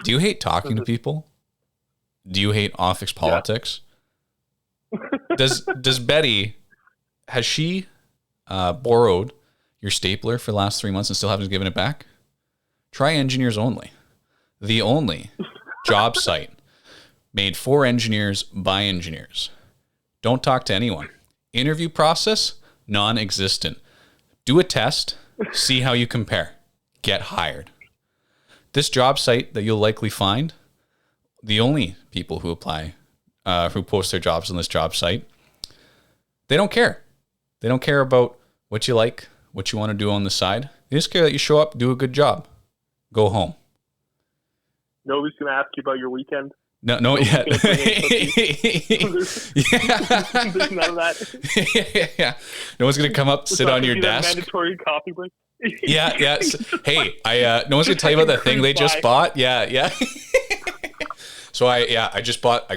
Do you hate talking to people? Do you hate office politics? Does Betty, has she borrowed your stapler for the last 3 months and still haven't given it back? Try Engineers Only. The only job site made for engineers by engineers. Don't talk to anyone. Interview process, non-existent. Do a test, see how you compare. Get hired. This job site that you'll likely find, the only people who apply, who post their jobs on this job site, they don't care. They don't care about what you like, what you want to do on the side. They just care that you show up, do a good job, go home. Nobody's going to ask you about your weekend. No, yeah. There's none of that. Yeah. No one's going to come up, sit on your desk. Mandatory coffee break. Yeah. Hey, no one's going to tell you about the thing they just bought. Yeah. So I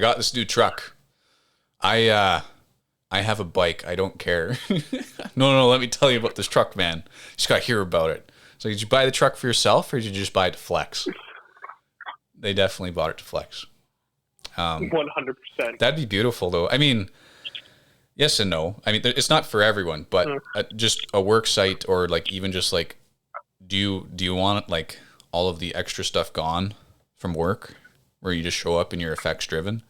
got this new truck. I have a bike. I don't care. No, let me tell you about this truck, man. You just got to hear about it. So did you buy the truck for yourself or did you just buy it to flex? They definitely bought it to flex. 100%. That'd be beautiful, though. I mean, yes and no. I mean, it's not for everyone, but just a work site or like even just like, do you want like all of the extra stuff gone from work where you just show up and you're effects driven?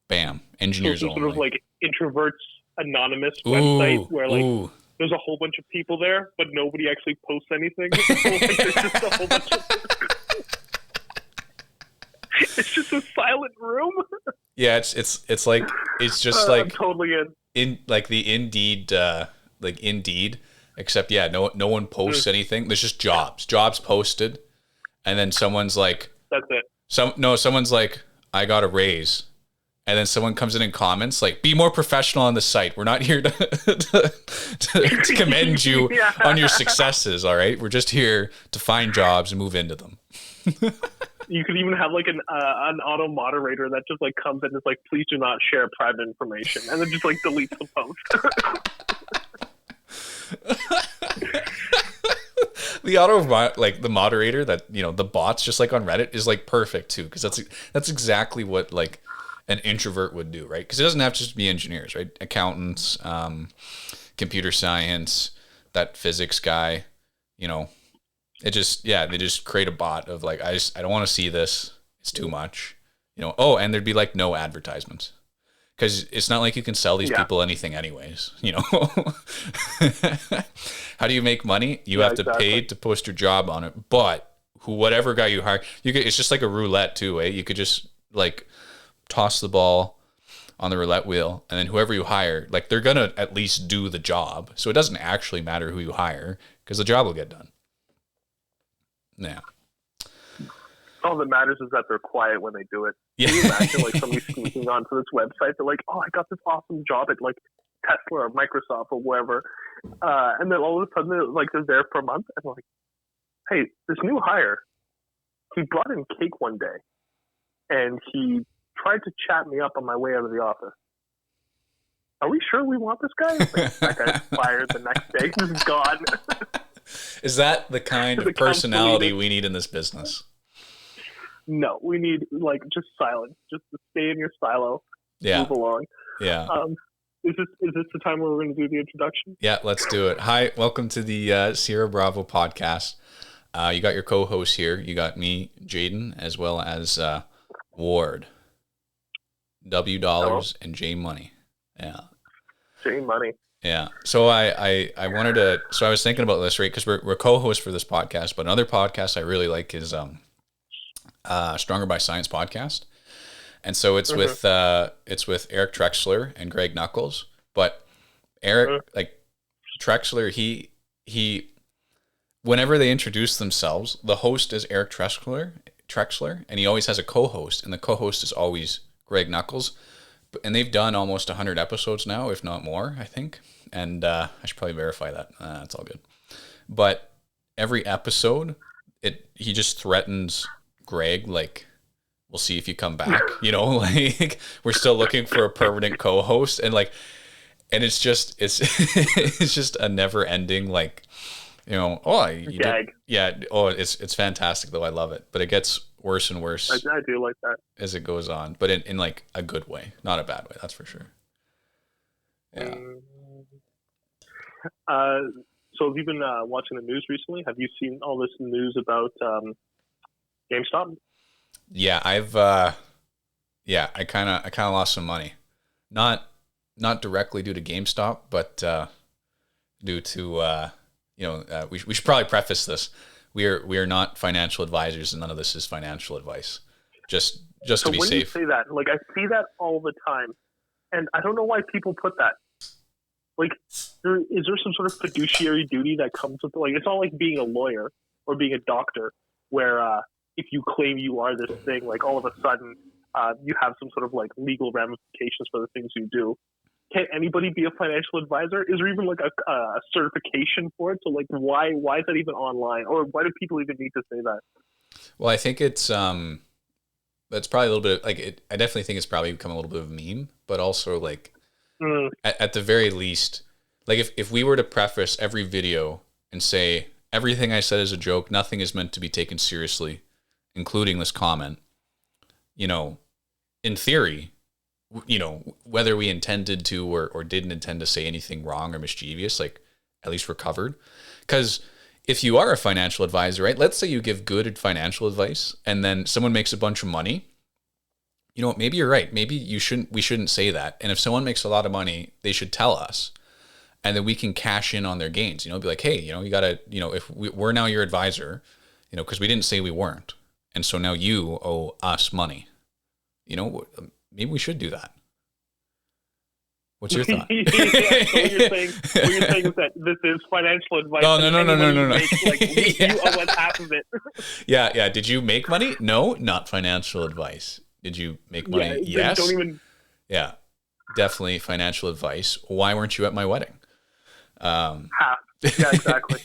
Bam. Engineers Only. Sort of like Introverts Anonymous website where like there's a whole bunch of people there, but nobody actually posts anything. Like, there's just a whole bunch of... It's just a silent room. Yeah, it's just like I'm totally in like the Indeed except no one posts anything. There's just jobs posted, and then someone's like, that's it. Someone's like, I got a raise, and then someone comes in and comments like, be more professional on the site. We're not here to commend you on your successes. All right, we're just here to find jobs and move into them. You could even have like an auto moderator that just like comes in and is like, please do not share private information, and then just like deletes the post. The moderator that, the bots just like on Reddit is like perfect too, because that's exactly what like an introvert would do, right? Because it doesn't have to just be engineers, right? Accountants, computer science, that physics guy, they just create a bot of like, I don't want to see this. It's too much, and there'd be like no advertisements because it's not like you can sell these people anything anyways, How do you make money? You have to pay to post your job on it, but whatever guy you hire, it's just like a roulette too, eh? You could just like toss the ball on the roulette wheel, and then whoever you hire, like they're going to at least do the job. So it doesn't actually matter who you hire because the job will get done. Yeah. All that matters is that they're quiet when they do it. Yeah. Can you imagine like somebody sneaking onto this website? They're like, oh, I got this awesome job at like Tesla or Microsoft or wherever. And then all of a sudden they're there for a month and they're like, hey, this new hire, he brought in cake one day and he tried to chat me up on my way out of the office. Are we sure we want this guy? Like, that guy's fired the next day. He's gone. Is that the kind of personality we need in this business? No, we need like just silence, just to stay in your silo, move along. Yeah. Is this the time where we're going to do the introduction? Yeah, let's do it. Hi, welcome to the Sierra Bravo podcast. You got your co-host here. You got me, Jaden, as well as Ward, W Dollars, and J Money. Yeah. J Money. Yeah. So I wanted to. So I was thinking about this, right? Because we're co-hosts for this podcast, but another podcast I really like is Stronger by Science podcast, and so it's with Eric Trexler and Greg Nuckols. But Eric, like Trexler, he whenever they introduce themselves, the host is Eric Trexler, and he always has a co-host, and the co-host is always Greg Nuckols. And they've done almost 100 episodes now, if not more, I think. And I should probably verify that. It's all good. But every episode, he just threatens Greg, like, we'll see if you come back. Like, we're still looking for a permanent co-host. And it's just it's just a never ending, like, gag. Yeah. Oh, it's fantastic though. I love it. But it gets worse and worse I do like that. as it goes on, but in like a good way, not a bad way. That's for sure. Yeah. So have you been watching the news recently? Have you seen all this news about GameStop? Yeah, I kind of lost some money. Not directly due to GameStop, but due to we should probably preface this. We are not financial advisors, and none of this is financial advice. Just to be when safe. you say that, like I see that all the time, and I don't know why people put that. Like, is there some sort of fiduciary duty that comes with it? Like, it's not like being a lawyer or being a doctor, where if you claim you are this thing, like all of a sudden you have some sort of like legal ramifications for the things you do. Can anybody be a financial advisor? Is there even like a certification for it? So like, why is that even online, or why do people even need to say that? Well, I think it's that's probably a little bit like it. I definitely think it's probably become a little bit of a meme, but also like at the very least, like if we were to preface every video and say everything I said is a joke, nothing is meant to be taken seriously, including this comment, in theory, whether we intended to or didn't intend to say anything wrong or mischievous, like at least we're covered. Because if you are a financial advisor, right, let's say you give good financial advice and then someone makes a bunch of money, maybe you're right. Maybe we shouldn't say that. And if someone makes a lot of money, they should tell us, and then we can cash in on their gains, be like, hey, you gotta, if we're now your advisor, cause we didn't say we weren't. And so now you owe us money, maybe we should do that. What's your thought? Yeah, so what you're saying is that this is financial advice. No. You owe us half of it. Yeah. Did you make money? No, not financial advice. Did you make money? Yeah, yes. Don't even. Yeah, definitely financial advice. Why weren't you at my wedding? Half. Yeah, exactly.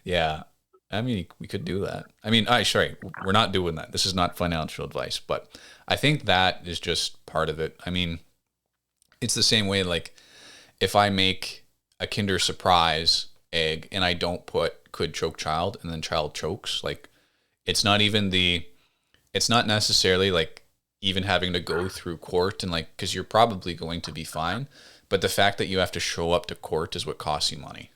Yeah. I mean, we could do that. I mean, sorry, we're not doing that. This is not financial advice, but I think that is just part of it. I mean, it's the same way, like, if I make a Kinder Surprise egg and I don't put could choke child and then child chokes, like, it's not necessarily like even having to go through court and like, because you're probably going to be fine. But the fact that you have to show up to court is what costs you money.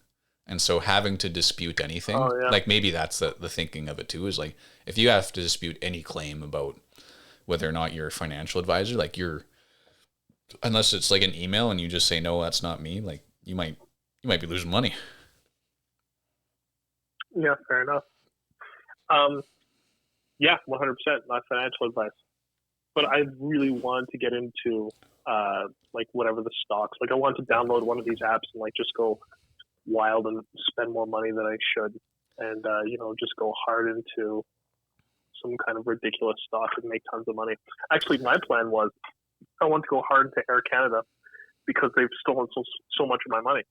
And so having to dispute anything, like maybe that's the thinking of it too, is like, if you have to dispute any claim about whether or not you're a financial advisor, like unless it's like an email and you just say, no, that's not me, like you might be losing money. Yeah, fair enough. Yeah, 100%, not financial advice. But I really wanted to get into like whatever the stocks. Like I wanted to download one of these apps and like just go wild and spend more money than I should, and just go hard into some kind of ridiculous stock and make tons of money. Actually, my plan was I want to go hard into Air Canada because they've stolen so much of my money,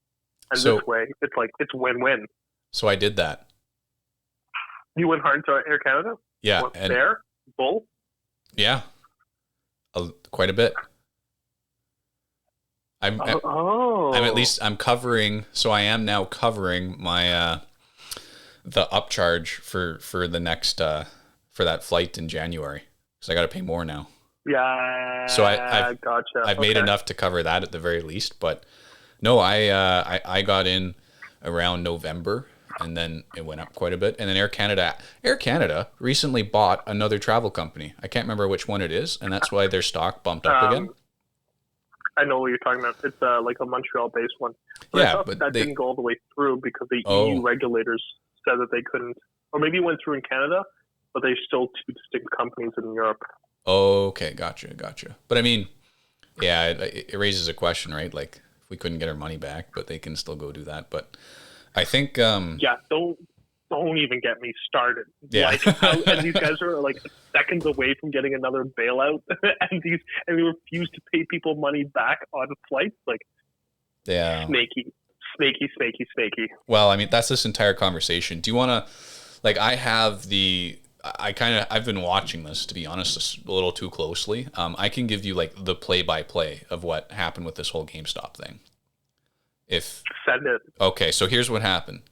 and this way it's win-win. So I did that. You went hard into Air Canada? Yeah. There? Both? Yeah. Quite a bit. I'm covering, so I am now covering my the upcharge for the next for that flight in January, because I got to pay more now. Yeah. So I've gotcha. I've made enough to cover that at the very least, but no, I got in around November, and then it went up quite a bit. And then Air Canada recently bought another travel company. I can't remember which one it is, and that's why their stock bumped up again. I know what you're talking about. It's like a Montreal-based one. But I thought that didn't go all the way through because the EU regulators said that they couldn't, or maybe it went through in Canada, but they're still two distinct companies in Europe. Okay, gotcha. But I mean, yeah, it raises a question, right? Like, if we couldn't get our money back, but they can still go do that. But I think... yeah, don't even get me started. Yeah. And these guys are like seconds away from getting another bailout, and they refuse to pay people money back on flights. Like, yeah, snaky. Well, I mean, that's this entire conversation. Do you want to, like, I've been watching this, to be honest, a little too closely. I can give you like the play-by-play of what happened with this whole GameStop thing. Send it. Okay, so here's what happened.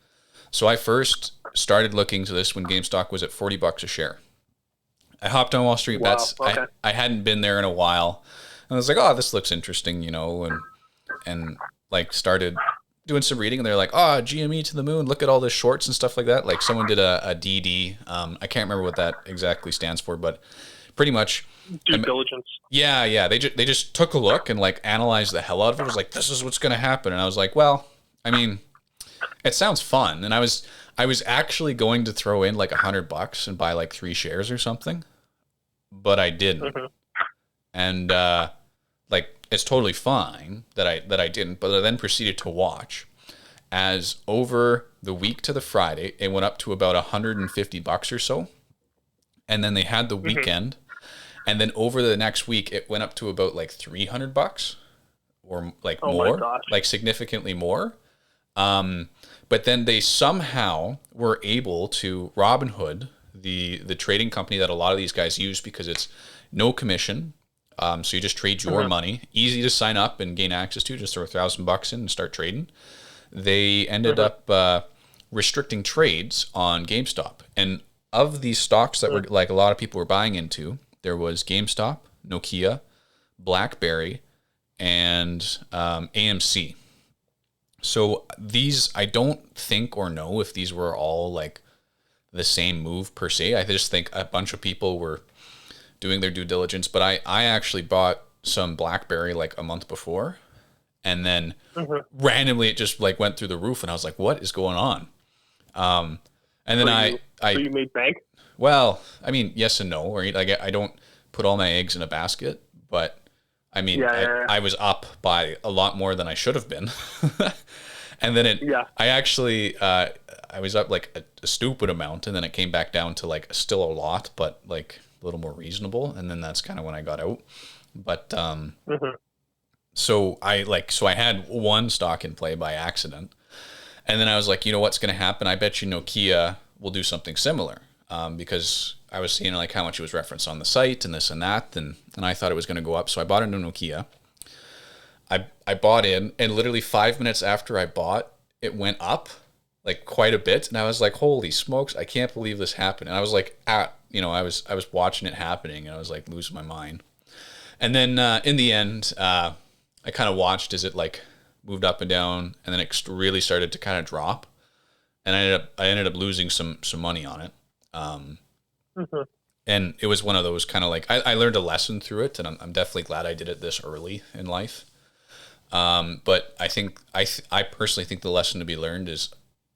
So I first started looking to this when GameStop was at $40 a share. I hopped on Wall Street Wow. Bets. Okay. I hadn't been there in a while. And I was like, oh, this looks interesting, and like started doing some reading, and they're like, oh, GME to the moon, look at all the shorts and stuff like that. Like someone did a DD. I can't remember what that exactly stands for, but pretty much Due diligence. Yeah. They just took a look and like analyzed the hell out of it. It was like, this is what's going to happen. And I was like, well, I mean, it sounds fun. And I was actually going to throw in like $100 and buy like 3 shares or something, but I didn't. Mm-hmm. And like it's totally fine that I didn't. But I then proceeded to watch as over the week to the Friday, it went up to about $150 or so, and then they had the weekend, and then over the next week, it went up to about like $300 or like more, like significantly more. But then they somehow were able to Robinhood, the trading company that a lot of these guys use because it's no commission. So you just trade your money, easy to sign up and gain access to. Just throw $1,000 in and start trading. They ended up restricting trades on GameStop, and of these stocks that were like a lot of people were buying into, there was GameStop, Nokia, BlackBerry, and AMC. So these, I don't think or know if these were all like the same move per se. I just think a bunch of people were doing their due diligence, but I actually bought some BlackBerry like a month before, and then randomly it just like went through the roof, and I was like, what is going on? And then so you made bank? Well, I mean, yes and no. Or like I don't put all my eggs in a basket, but I mean, I was up by a lot more than I should have been. And then I actually, I was up like a stupid amount, and then it came back down to like still a lot, but like a little more reasonable. And then that's kind of when I got out. But, so I had one stock in play by accident, and then I was like, you know what's going to happen? I bet you Nokia will do something similar, because I was seeing like how much it was referenced on the site and this and that, and I thought it was going to go up. So I bought into Nokia. I bought in, and literally 5 minutes after I bought, it went up like quite a bit, and I was like, holy smokes, I can't believe this happened. And I was like, I was watching it happening, and I was like losing my mind. And then in the end, I kind of watched as it like moved up and down, and then it really started to kind of drop, and I ended up losing some money on it. And it was one of those kind of like I learned a lesson through it, and I'm definitely glad I did it this early in life. But I think I personally think the lesson to be learned is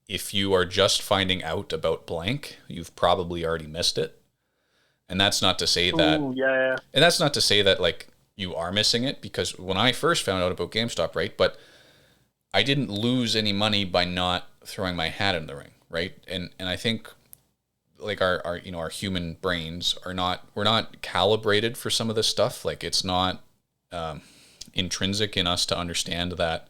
if you are just finding out about blank, you've probably already missed it. And that's not to say that, and that's not to say that like you are missing it, because when I first found out about GameStop, right, but I didn't lose any money by not throwing my hat in the ring, right? And I think like our human brains we're not calibrated for some of this stuff. Like it's not intrinsic in us to understand that,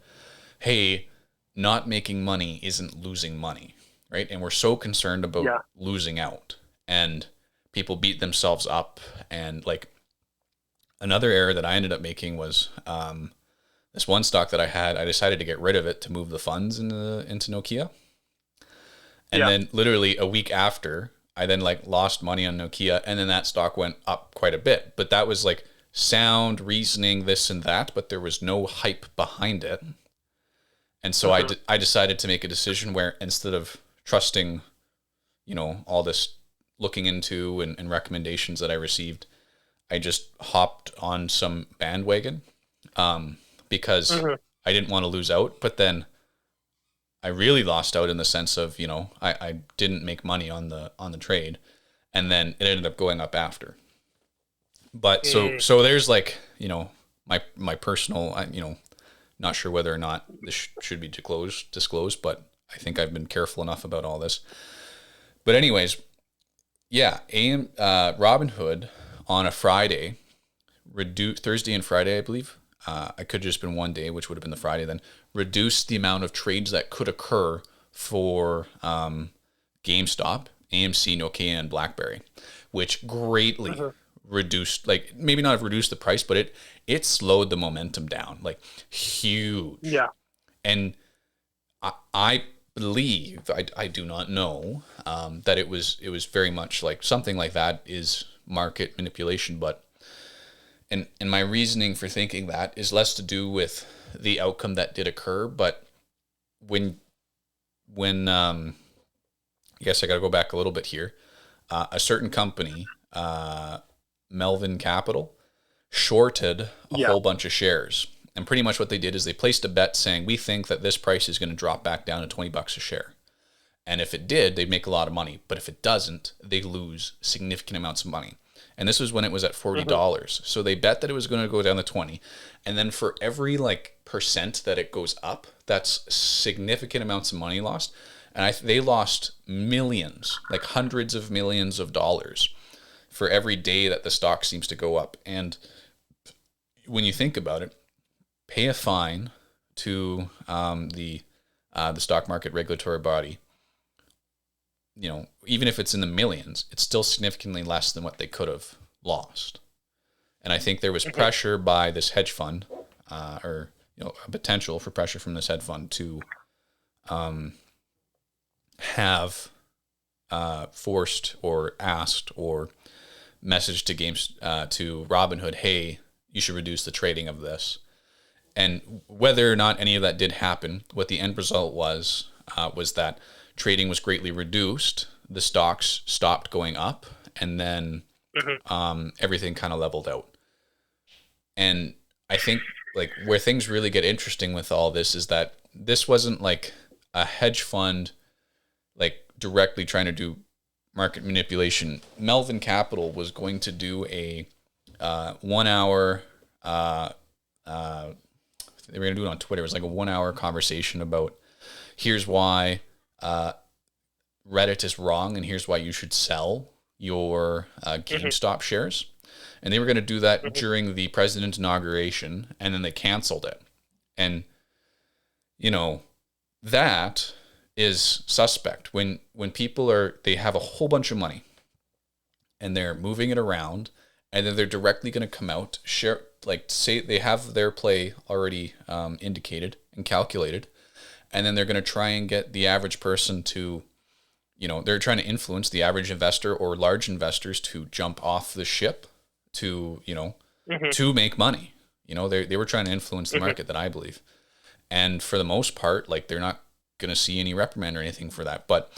hey, not making money isn't losing money, right? And we're so concerned about losing out, and people beat themselves up. And like another error that I ended up making was this one stock that I had, I decided to get rid of it to move the funds into Nokia. And then literally a week after, I then like lost money on Nokia, and then that stock went up quite a bit. But that was like sound reasoning, this and that, but there was no hype behind it. And so I decided to make a decision where instead of trusting, all this looking into and recommendations that I received, I just hopped on some bandwagon because I didn't want to lose out. But then I really lost out in the sense of, I didn't make money on the trade, and then it ended up going up after. But so there's like, my personal, not sure whether or not this should be disclosed, but I think I've been careful enough about all this. But anyways, Robinhood on a Friday, Thursday and Friday, I believe. I could have just been one day, which would have been the Friday then, reduced the amount of trades that could occur for GameStop, AMC, Nokia, and BlackBerry, which greatly reduced, like maybe not have reduced the price, but it slowed the momentum down, like huge. Yeah. And I believe, I do not know, that it was very much like something like that is market manipulation. But and my reasoning for thinking that is less to do with the outcome that did occur, but when I guess I got to go back a little bit here. A certain company, Melvin Capital, shorted a Yeah. whole bunch of shares. And pretty much what they did is they placed a bet saying, we think that this price is going to drop back down to $20 a share. And if it did, they'd make a lot of money. But if it doesn't, they lose significant amounts of money. And this was when it was at $40. So they bet that it was going to go down to 20. And then for every like percent that it goes up, that's significant amounts of money lost. And they lost millions, like hundreds of millions of dollars for every day that the stock seems to go up. And when you think about it, pay a fine to the stock market regulatory body. You know, even if it's in the millions, it's still significantly less than what they could have lost. And I think there was pressure by this hedge fund, or a potential for pressure from this hedge fund to have forced or asked or messaged to Robinhood, hey, you should reduce the trading of this. And whether or not any of that did happen, what the end result was that trading was greatly reduced, the stocks stopped going up, and then everything kind of leveled out. And I think like where things really get interesting with all this is that this wasn't like a hedge fund like directly trying to do market manipulation. Melvin Capital was going to do a 1 hour they were going to do it on Twitter. It was like a 1 hour conversation about here's why Reddit is wrong and here's why you should sell your GameStop shares. And they were going to do that during the president's inauguration, and then they canceled it. And, that is suspect. When people they have a whole bunch of money and they're moving it around, and then they're directly going to come out, share, like say they have their play already indicated and calculated, and then they're going to try and get the average person to, they're trying to influence the average investor or large investors to jump off the ship to, to make money. They were trying to influence the market, that I believe. And for the most part, like they're not going to see any reprimand or anything for that. But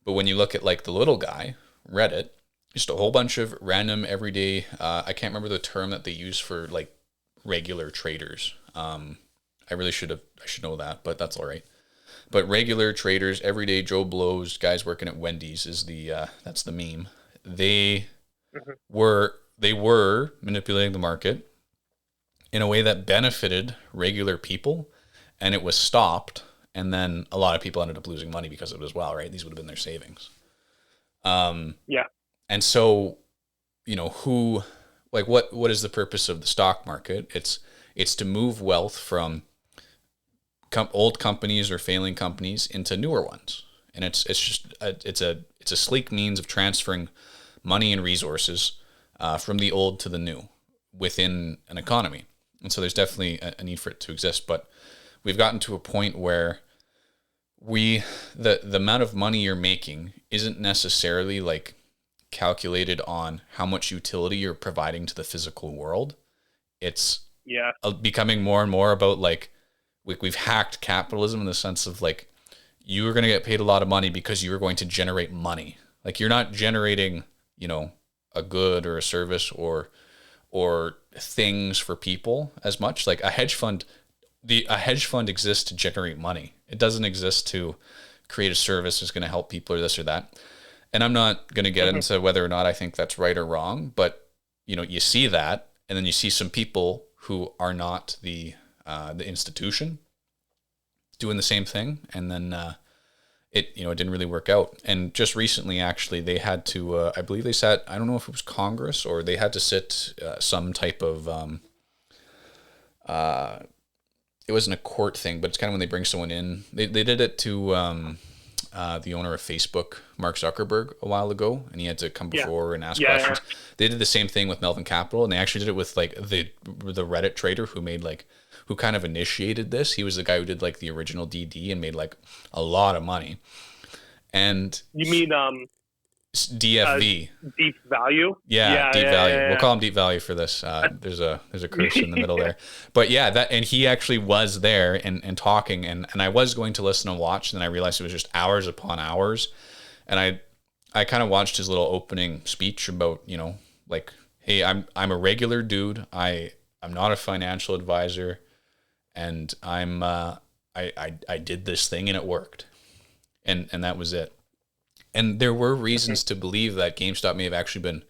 when you look at like the little guy, Reddit, just a whole bunch of random everyday, I can't remember the term that they use for like regular traders. I should know that, but that's all right. But regular traders, everyday Joe Blows, guys working at Wendy's is that's the meme. They were manipulating the market in a way that benefited regular people, and it was stopped. And then a lot of people ended up losing money because of it as well, right? These would have been their savings. Yeah. And so, what is the purpose of the stock market? It's to move wealth from old companies or failing companies into newer ones. And it's a sleek means of transferring money and resources from the old to the new within an economy. And so there's definitely a need for it to exist. But we've gotten to a point where the amount of money you're making isn't necessarily like calculated on how much utility you're providing to the physical world. It's becoming more and more about like we've hacked capitalism in the sense of like you are going to get paid a lot of money because you are going to generate money. Like you're not generating, a good or a service or things for people as much. Like a hedge fund exists to generate money. It doesn't exist to create a service that's going to help people or this or that. And I'm not going to get into whether or not I think that's right or wrong, but you see that, and then you see some people who are not the institution doing the same thing, and then it didn't really work out. And just recently, actually, they had to I believe they sat, I don't know if it was Congress or they had to sit some type of it wasn't a court thing, but it's kind of when they bring someone in. They did it to the owner of Facebook, Mark Zuckerberg, a while ago, and he had to come Yeah. before and ask Yeah. questions. They did the same thing with Melvin Capital, and they actually did it with like the Reddit trader who kind of initiated this. He was the guy who did like the original DD and made like a lot of money. And You mean DFV. deep value? Yeah, deep value. Yeah. We'll call him deep value for this. There's a curse in the middle there, but yeah, and he actually was there and talking, and I was going to listen and watch, and then I realized it was just hours upon hours, and I kind of watched his little opening speech about, like, hey, I'm a regular dude. I'm not a financial advisor, and I did this thing and it worked, and that was it. And there were reasons to believe that GameStop may have actually been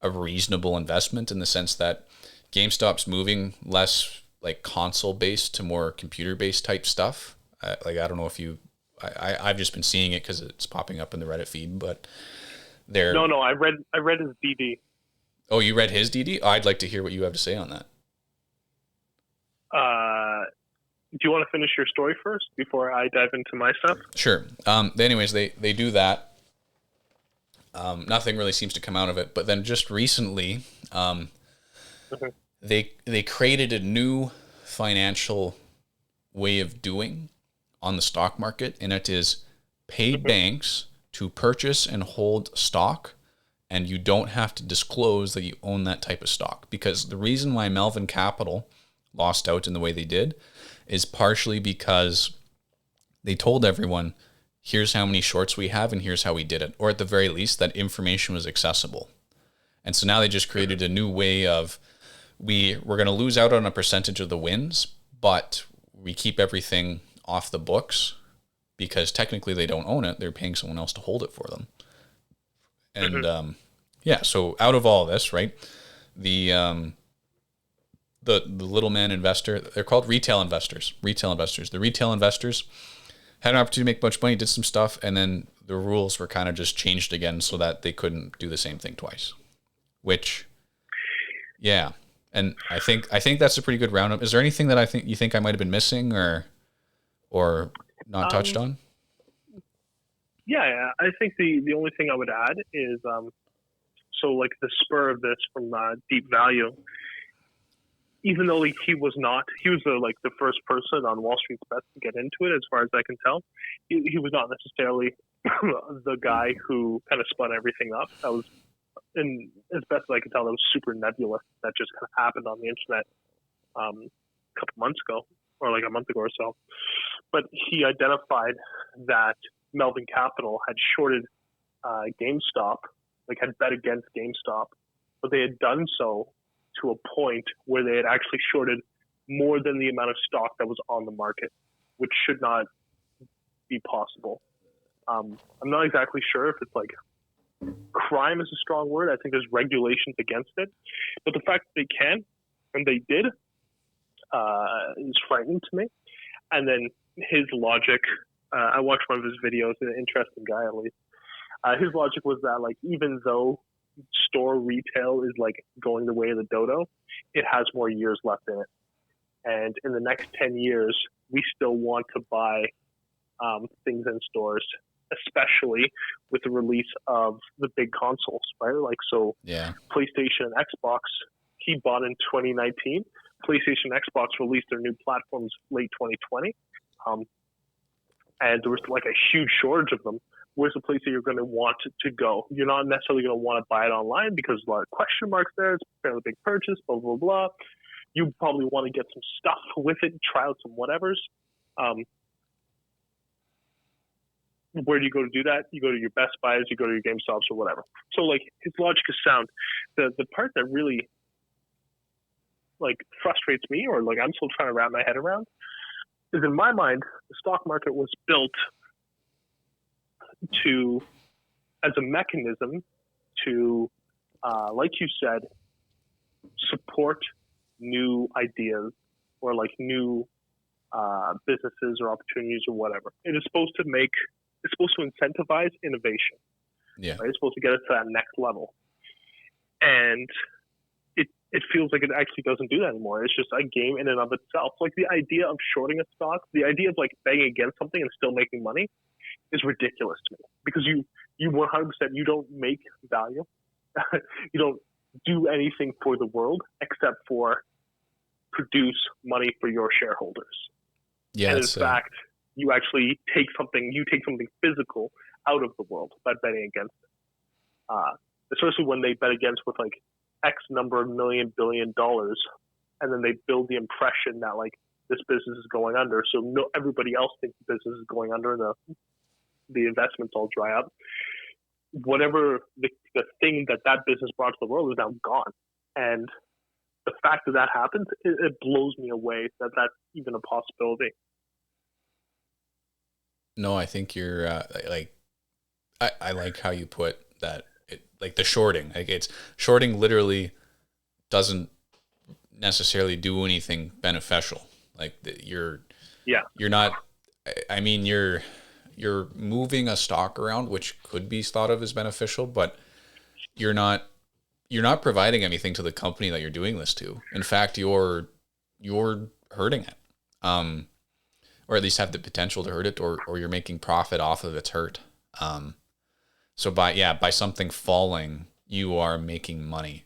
a reasonable investment, in the sense that GameStop's moving less like console based to more computer based type stuff. Like, I don't know if I've just been seeing it because it's popping up in the Reddit feed, but they're... No, I read his DD. Oh, you read his DD? Oh, I'd like to hear what you have to say on that. Do you want to finish your story first before I dive into my stuff? Sure. Anyways, they do that. Nothing really seems to come out of it. But then just recently, they created a new financial way of doing on the stock market, and it is pay banks to purchase and hold stock, and you don't have to disclose that you own that type of stock. Because the reason why Melvin Capital lost out in the way they did is partially because they told everyone, here's how many shorts we have and here's how we did it. Or at the very least, that information was accessible. And so now they just created a new way of, we're going to lose out on a percentage of the wins, but we keep everything off the books because technically they don't own it. They're paying someone else to hold it for them. And so out of all this, right, the little man investor, they're called retail investors. The retail investors had an opportunity to make a bunch of money, did some stuff, and then the rules were kind of just changed again so that they couldn't do the same thing twice. Which, yeah, and I think that's a pretty good roundup. Is there anything that you think I might have been missing or not touched on? Yeah, I think the only thing I would add is so like the spur of this from Deep Value. Even though he was the first person on Wall Street's best to get into it, as far as I can tell, he was not necessarily the guy who kind of spun everything up. That was, and as best as I can tell, that was super nebulous. That just kind of happened on the internet a couple months ago, or like a month ago or so. But he identified that Melvin Capital had shorted GameStop, like had bet against GameStop, but they had done so to a point where they had actually shorted more than the amount of stock that was on the market, which should not be possible. I'm not exactly sure if it's like crime is a strong word. I think there's regulations against it, but the fact that they can and they did is frightening to me. And then his logic, I watched one of his videos, an interesting guy at least. His logic was that like even though store retail is like going the way of the dodo, it has more years left in it. And in the next 10 years, we still want to buy things in stores, especially with the release of the big consoles, right? Like, so Yeah. PlayStation and Xbox, he bought in 2019. PlayStation and Xbox released their new platforms late 2020. And there was like a huge shortage of them. Where's the place that you're going to want to go? You're not necessarily going to want to buy it online because a lot of question marks there. It's a fairly big purchase, blah, blah, blah. You probably want to get some stuff with it, try out some whatevers. Where do you go to do that? You go to your Best Buys, you go to your GameStops or whatever. So like his logic is sound. The part that really like frustrates me, or like I'm still trying to wrap my head around, is in my mind, the stock market was built as a mechanism to, like you said, support new ideas or like new businesses or opportunities or whatever. It's supposed to incentivize innovation. Yeah. Right? It's supposed to get us to that next level. And it feels like it actually doesn't do that anymore. It's just a game in and of itself. Like the idea of shorting a stock, the idea of like betting against something and still making money is ridiculous to me, because you 100%, you don't make value. You don't do anything for the world except for produce money for your shareholders. Yeah, and in fact, you actually take something physical out of the world by betting against it. Especially when they bet against with like X number of $1 billion, and then they build the impression that like this business is going under, so everybody else thinks the business is going under, and the investments all dry up. Whatever the thing that business brought to the world is now gone, and the fact that happens, it blows me away that that's even a possibility. No, I think you're I like how you put that. Like the shorting, like it's shorting literally doesn't necessarily do anything beneficial. Like you're not. I mean, you're moving a stock around, which could be thought of as beneficial, but you're not providing anything to the company that you're doing this to. In fact, you're hurting it, or at least have the potential to hurt it, or you're making profit off of its hurt. So by something falling, you are making money.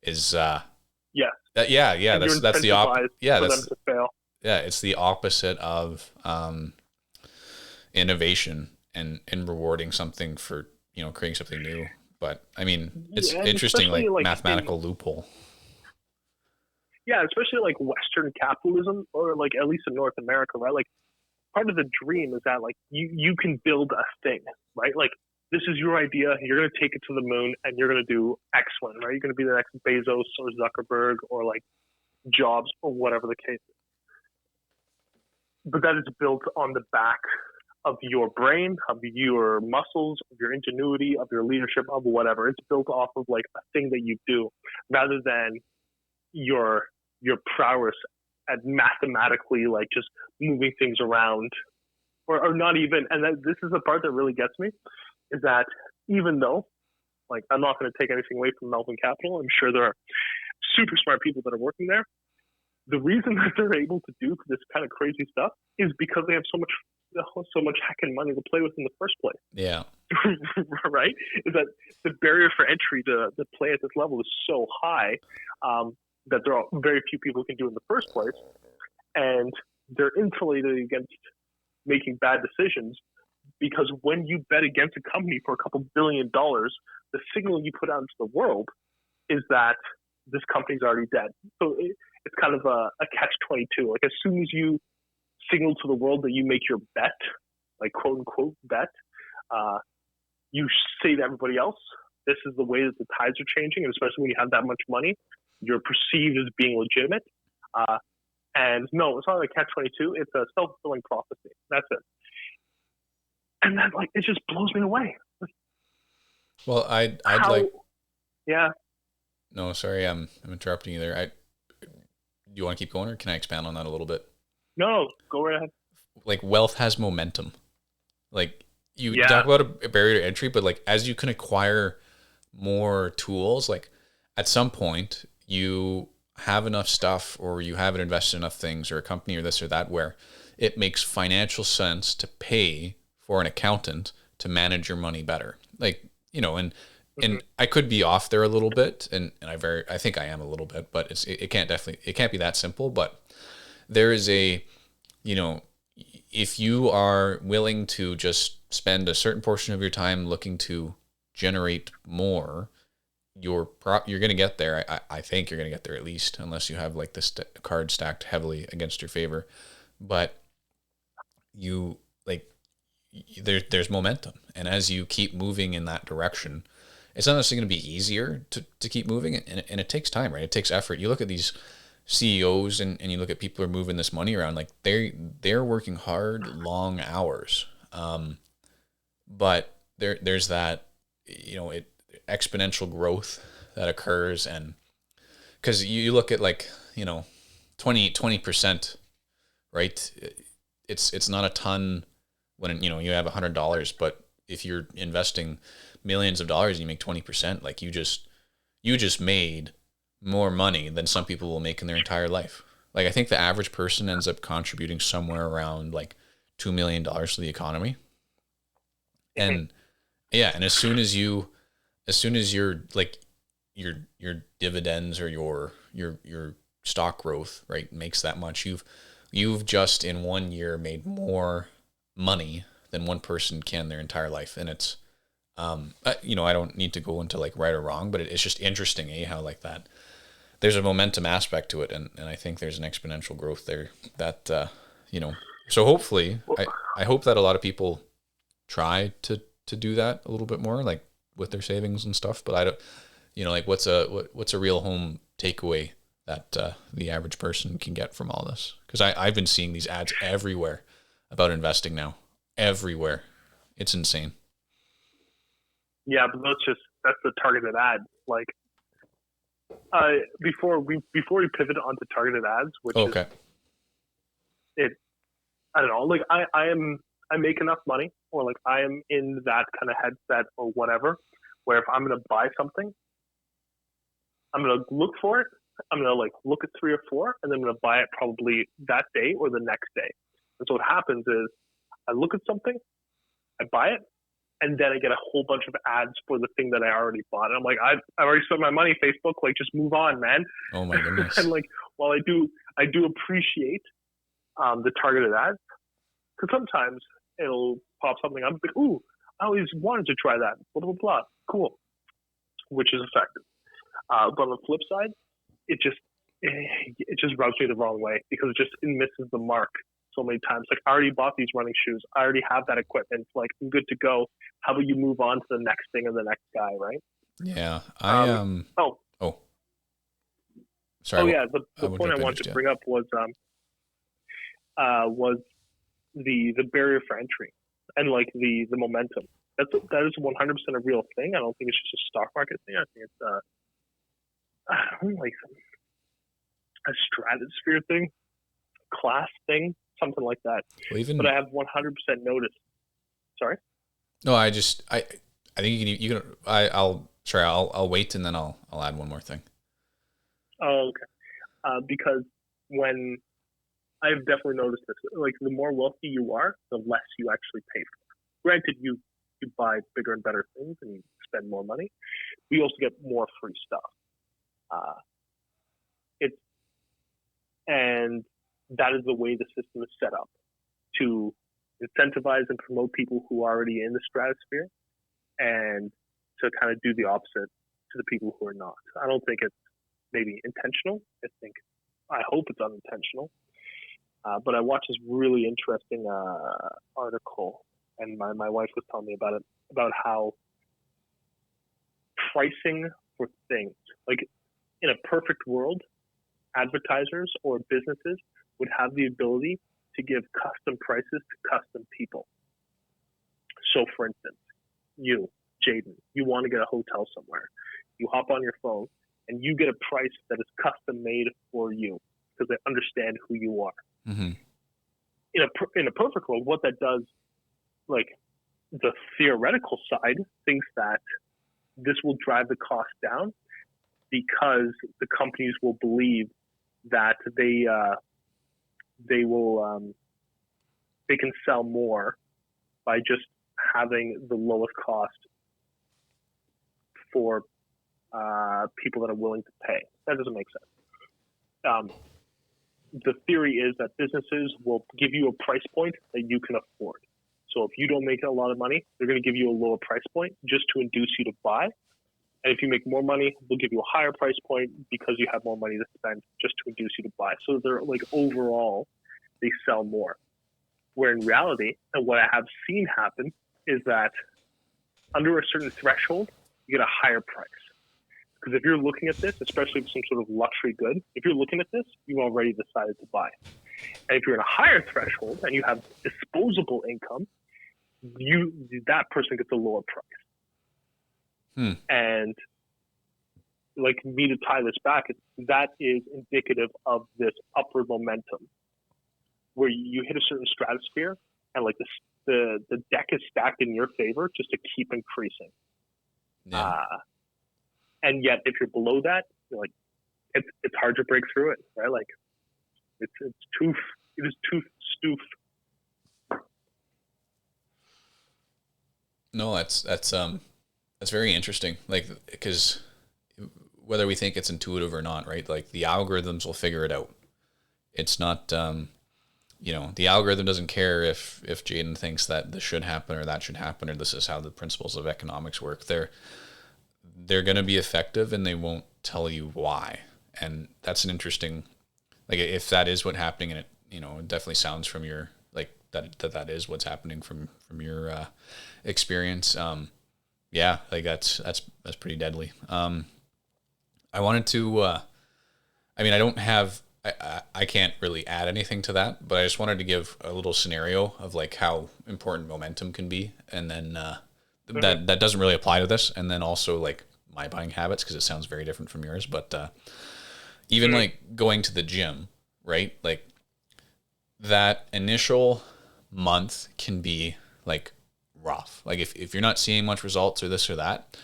That's the it's the opposite of innovation and rewarding something for creating something new. But I mean, it's interesting, like mathematical loophole. Yeah, especially like Western capitalism, or like at least in North America, right? Like part of the dream is that like you can build a thing, right? Like this is your idea, you're going to take it to the moon, and you're going to do excellent, right? You're going to be the next Bezos or Zuckerberg or like Jobs or whatever the case is. But that is built on the back of your brain, of your muscles, of your ingenuity, of your leadership, of whatever. It's built off of like a thing that you do, rather than your prowess at mathematically like just moving things around, or not even. And this is the part that really gets me, is that even though, like, I'm not going to take anything away from Melvin Capital, I'm sure there are super smart people that are working there. The reason that they're able to do this kind of crazy stuff is because they have so much heckin' money to play with in the first place. Yeah. Right? Is that the barrier for entry to play at this level is so high that there are very few people who can do it in the first place, and they're insulated against making bad decisions. Because when you bet against a company for a couple $1 billion, the signal you put out into the world is that this company's already dead. So it's kind of a catch-22. Like as soon as you signal to the world that you make your bet, like quote unquote bet, you say to everybody else, this is the way that the tides are changing, and especially when you have that much money, you're perceived as being legitimate. And no, it's not like catch-22. It's a self-fulfilling prophecy. That's it. And that, like, it just blows me away. Well, I'd like. Yeah. No, sorry, I'm interrupting you there. Do you want to keep going, or can I expand on that a little bit? No, go right ahead. Like wealth has momentum. Like you talk about a barrier to entry, but like as you can acquire more tools, like at some point you have enough stuff, or you haven't invested enough things, or a company or this or that, where it makes financial sense to pay for an accountant to manage your money better. Like, and I could be off there a little bit, and I think I am a little bit, but it can't be that simple. But there is if you are willing to just spend a certain portion of your time looking to generate more, you're going to get there. I think you're going to get there, at least, unless you have like this card stacked heavily against your favor. But there's momentum, and as you keep moving in that direction, it's not necessarily going to be easier to keep moving, and it takes time, right? It takes effort. You look at these CEOs and you look at people who are moving this money around, like they're working hard, long hours, but there's that exponential growth that occurs, and because you look at 20%, right? It's not a ton when you have $100, but if you're investing millions of dollars and you make 20%, like you just made more money than some people will make in their entire life. Like I think the average person ends up contributing somewhere around like $2 million to the economy. And yeah, and as soon as your like your dividends or your stock growth, right, makes that much, you've just in 1 year made more money than one person can their entire life. And it's I don't need to go into like right or wrong, but it's just interesting, how like that there's a momentum aspect to it, and I think there's an exponential growth there that so hopefully I hope that a lot of people try to do that a little bit more, like with their savings and stuff. But I don't, like what's a real home takeaway that the average person can get from all this? Because I've been seeing these ads everywhere about investing now, everywhere. It's insane. Yeah, but that's the targeted ad. Like, before we pivot onto targeted ads, which is it, I don't know. Like, I make enough money, or like I am in that kind of headset or whatever, where if I'm gonna buy something, I'm gonna look for it. I'm gonna like look at 3 or 4, and then I'm gonna buy it probably that day or the next day. And so what happens is I look at something, I buy it, and then I get a whole bunch of ads for the thing that I already bought. And I'm like, I've already spent my money, Facebook. Like, just move on, man. Oh my goodness. And like, while I do appreciate the targeted ads, because sometimes it'll pop something up, like, ooh, I always wanted to try that. Blah blah blah. Cool, which is effective. But on the flip side, it just rubs me the wrong way, because it misses the mark so many times. Like, I already bought these running shoes. I already have that equipment. Like, I'm good to go. How about you move on to the next thing or the next guy, right? Yeah. Sorry. Oh yeah. The point I wanted to bring up was the barrier for entry, and like the momentum. That is 100% a real thing. I don't think it's just a stock market thing. I think it's like a stratosphere thing, class thing, something like that. But I have 100% noticed. Sorry. No, I think I'll wait, and then I'll add one more thing. Oh, okay. Because when I've definitely noticed this, like, the more wealthy you are, the less you actually pay for. Granted, you buy bigger and better things and you spend more money. We also get more free stuff. And that is the way the system is set up, to incentivize and promote people who are already in the stratosphere, and to kind of do the opposite to the people who are not. I don't think it's maybe intentional. I hope it's unintentional. But I watched this really interesting article, and my wife was telling me about it, about how pricing for things, like, in a perfect world, advertisers or businesses would have the ability to give custom prices to custom people. So, for instance, you, Jaden, you want to get a hotel somewhere. You hop on your phone and you get a price that is custom made for you, because they understand who you are. Mm-hmm. In a perfect world, what that does, like, the theoretical side thinks that this will drive the cost down, because the companies will believe that they can sell more by just having the lowest cost for people that are willing to pay. That doesn't make sense. The theory is that businesses will give you a price point that you can afford. So if you don't make a lot of money, they're going to give you a lower price point just to induce you to buy. And if you make more money, they'll give you a higher price point because you have more money to spend, just to induce you to buy. So they're like, overall, they sell more. Where in reality, and what I have seen happen, is that under a certain threshold, you get a higher price. Because if you're looking at this, especially with some sort of luxury good, if you're looking at this, you've already decided to buy. And if you're in a higher threshold and you have disposable income, that person gets a lower price. And like, me to tie this back, that is indicative of this upward momentum, where you hit a certain stratosphere and like the deck is stacked in your favor just to keep increasing. Yeah. And yet, if you're below that, you're like, it's hard to break through it, right? Like, it is too stoof. No, that's very interesting. Like, because whether we think it's intuitive or not, right? Like the algorithms will figure it out. It's not, the algorithm doesn't care if Jaden thinks that this should happen or that should happen or this is how the principles of economics work. They're going to be effective and they won't tell you why. And that's an interesting, like if that is what happening, and it definitely sounds from your like that is what's happening from your experience. Yeah, like that's pretty deadly. I wanted to. I mean, I don't have. I can't really add anything to that, but I just wanted to give a little scenario of like how important momentum can be, and then Mm-hmm. that doesn't really apply to this, and then also like my buying habits because it sounds very different from yours. But even Mm-hmm. like going to the gym, right? Like that initial month can be like rough. Like if you're not seeing much results or this or that,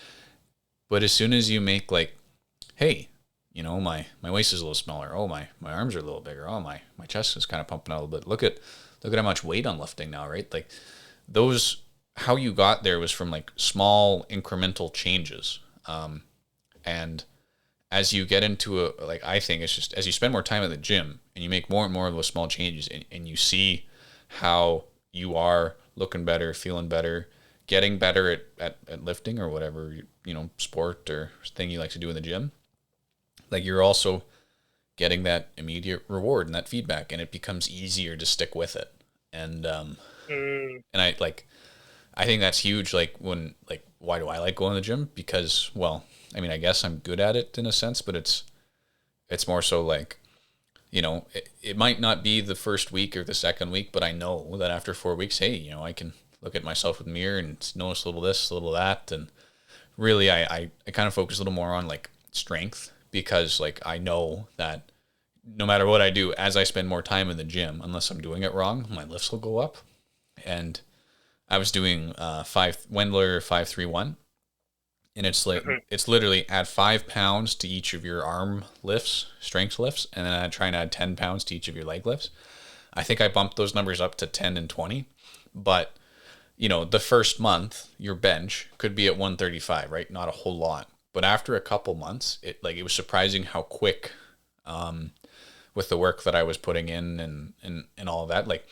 but as soon as you make like, hey, my waist is a little smaller. Oh, my arms are a little bigger. Oh, my chest is kind of pumping out a little bit. Look at how much weight I'm lifting now, right? Like those, how you got there was from like small incremental changes. And as you get into like, I think it's just as you spend more time at the gym and you make more and more of those small changes and you see how you are looking better, feeling better, getting better at lifting or whatever, sport or thing you like to do in the gym, like you're also getting that immediate reward and that feedback, and it becomes easier to stick with it. And Mm-hmm. and I think that's huge. Like why do I like going to the gym? Because, well, I mean, I guess I'm good at it in a sense, but it's more so like, it might not be the first week or the second week, but I know that after 4 weeks, hey, I can look at myself in the mirror and notice a little this, a little that, and really, I kind of focus a little more on like strength because like I know that no matter what I do, as I spend more time in the gym, unless I'm doing it wrong, my lifts will go up. And I was doing five Wendler 531, and it's literally add 5 pounds to each of your arm lifts, strength lifts, and then I try and add 10 pounds to each of your leg lifts. I think I bumped those numbers up to 10 and 20, but the first month your bench could be at 135, right? Not a whole lot, but after a couple months, it was surprising how quick, with the work that I was putting in and all of that, like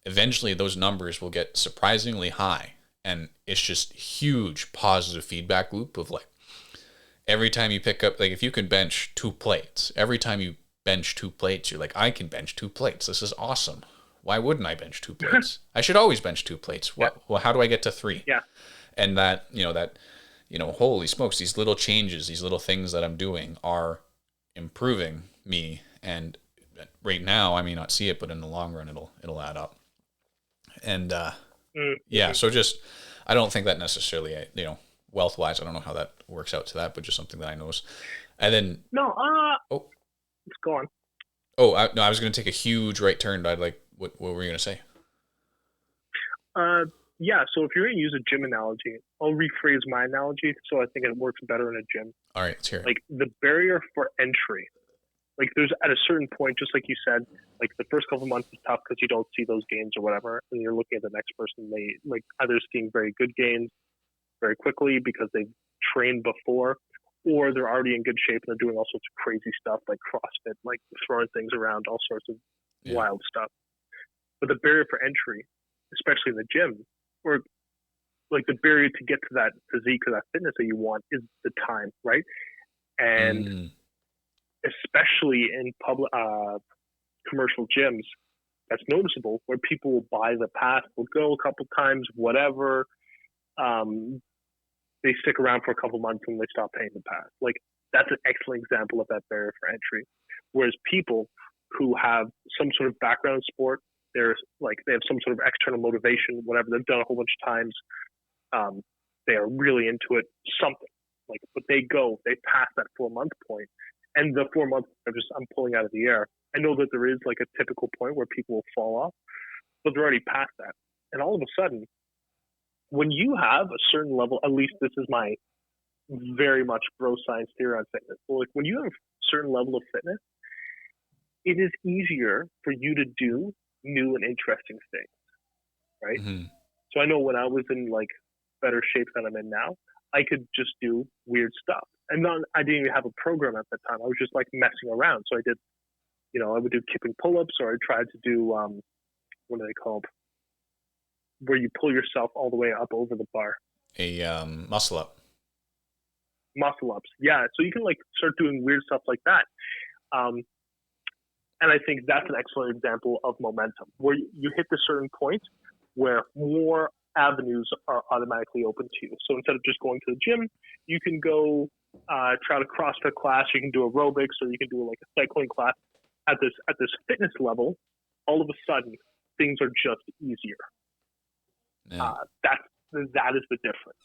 eventually those numbers will get surprisingly high. And it's just huge positive feedback loop of like every time you pick up, like if you can bench 2 plates, every time you bench 2 plates, you're like, I can bench 2 plates. This is awesome. Why wouldn't I bench 2 plates? I should always bench 2 plates. Yeah. What? Well, how do I get to three? Yeah. And holy smokes, these little changes, these little things that I'm doing are improving me. And right now, I may not see it, but in the long run, it'll add up. And yeah, Mm-hmm. so just I don't think that necessarily, wealth wise, I don't know how that works out to that, but just something that I noticed. And then, No, oh, let's go on. no, I was going to take a huge right turn. I'd like, what were you going to say? Uh, yeah. So if you're gonna use a gym analogy, I'll rephrase my analogy so I think it works better in a gym. All right, let's hear it. Like the barrier for entry. Like there's at a certain point, just like you said, like the first couple months is tough because you don't see those gains or whatever, and you're looking at the next person. They like either seeing very good gains very quickly because they've trained before, or they're already in good shape and they're doing all sorts of crazy stuff like CrossFit, like throwing things around, all sorts of Yeah. wild stuff. But the barrier for entry, especially in the gym, or like the barrier to get to that physique or that fitness that you want is the time, right? And Mm, especially in public commercial gyms, that's noticeable where people will buy the pass, will go a couple times, whatever. Um, they stick around for a couple months and they stop paying the pass. Like that's an excellent example of that barrier for entry. Whereas people who have some sort of background in sport, there's like they have some sort of external motivation, whatever. They've done a whole bunch of times. They are really into it. Something like, but they pass that 4 month point, and the 4 months I'm pulling out of the air. I know that there is like a typical point where people will fall off, but they're already past that. And all of a sudden, when you have a certain level, at least this is my very much bro science theory on fitness. So like when you have a certain level of fitness, it is easier for you to do new and interesting things, right? hmm So I know when I was in like better shape than I'm in now, I could just do weird stuff. And I didn't even have a program at that time. I was just like messing around. So I did, I would do kipping pull-ups, or I tried to do, what are they called? Where you pull yourself all the way up over the bar. A muscle up. Muscle ups. Yeah. So you can like start doing weird stuff like that. And I think that's an excellent example of momentum, where you hit a certain point where more avenues are automatically open to you. So instead of just going to the gym, you can go try to CrossFit class, you can do aerobics, or you can do like a cycling class. At this fitness level, all of a sudden things are just easier. Yeah. That is the difference.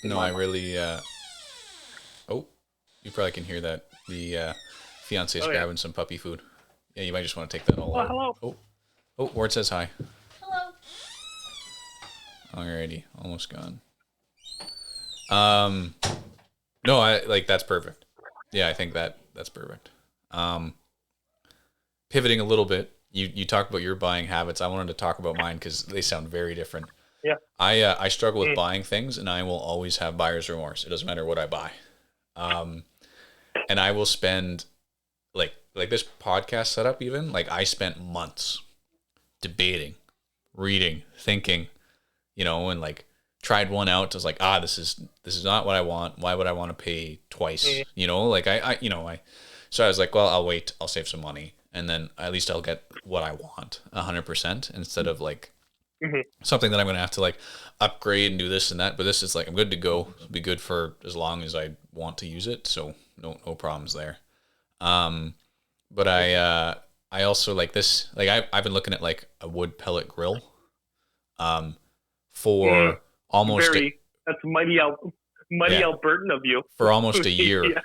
No, I really. Oh, you probably can hear that. The fiance is grabbing some puppy food. Yeah, you might just want to take that all out. Hello. Oh, Ward says hi. Hello. Alrighty, almost gone. No, I like that's perfect. Yeah, I think that's perfect. Pivoting a little bit, you talked about your buying habits. I wanted to talk about mine because they sound very different. Yeah. I struggle with buying things, and I will always have buyer's remorse. It doesn't matter what I buy. And I will spend like this podcast setup, even like I spent months debating, reading, thinking, and like tried one out. I was like, this is not what I want. Why would I want to pay twice? Like so I was like, well, I'll wait. I'll save some money, and then at least I'll get what I want 100% instead of like something that I'm going to have to like upgrade and do this and that. But this is like, I'm good to go. It'll be good for as long as I want to use it. So no problems there. But I also like this, like I've been looking at like a wood pellet grill, for almost, that's mighty Albertan of you. For almost a year. Yeah.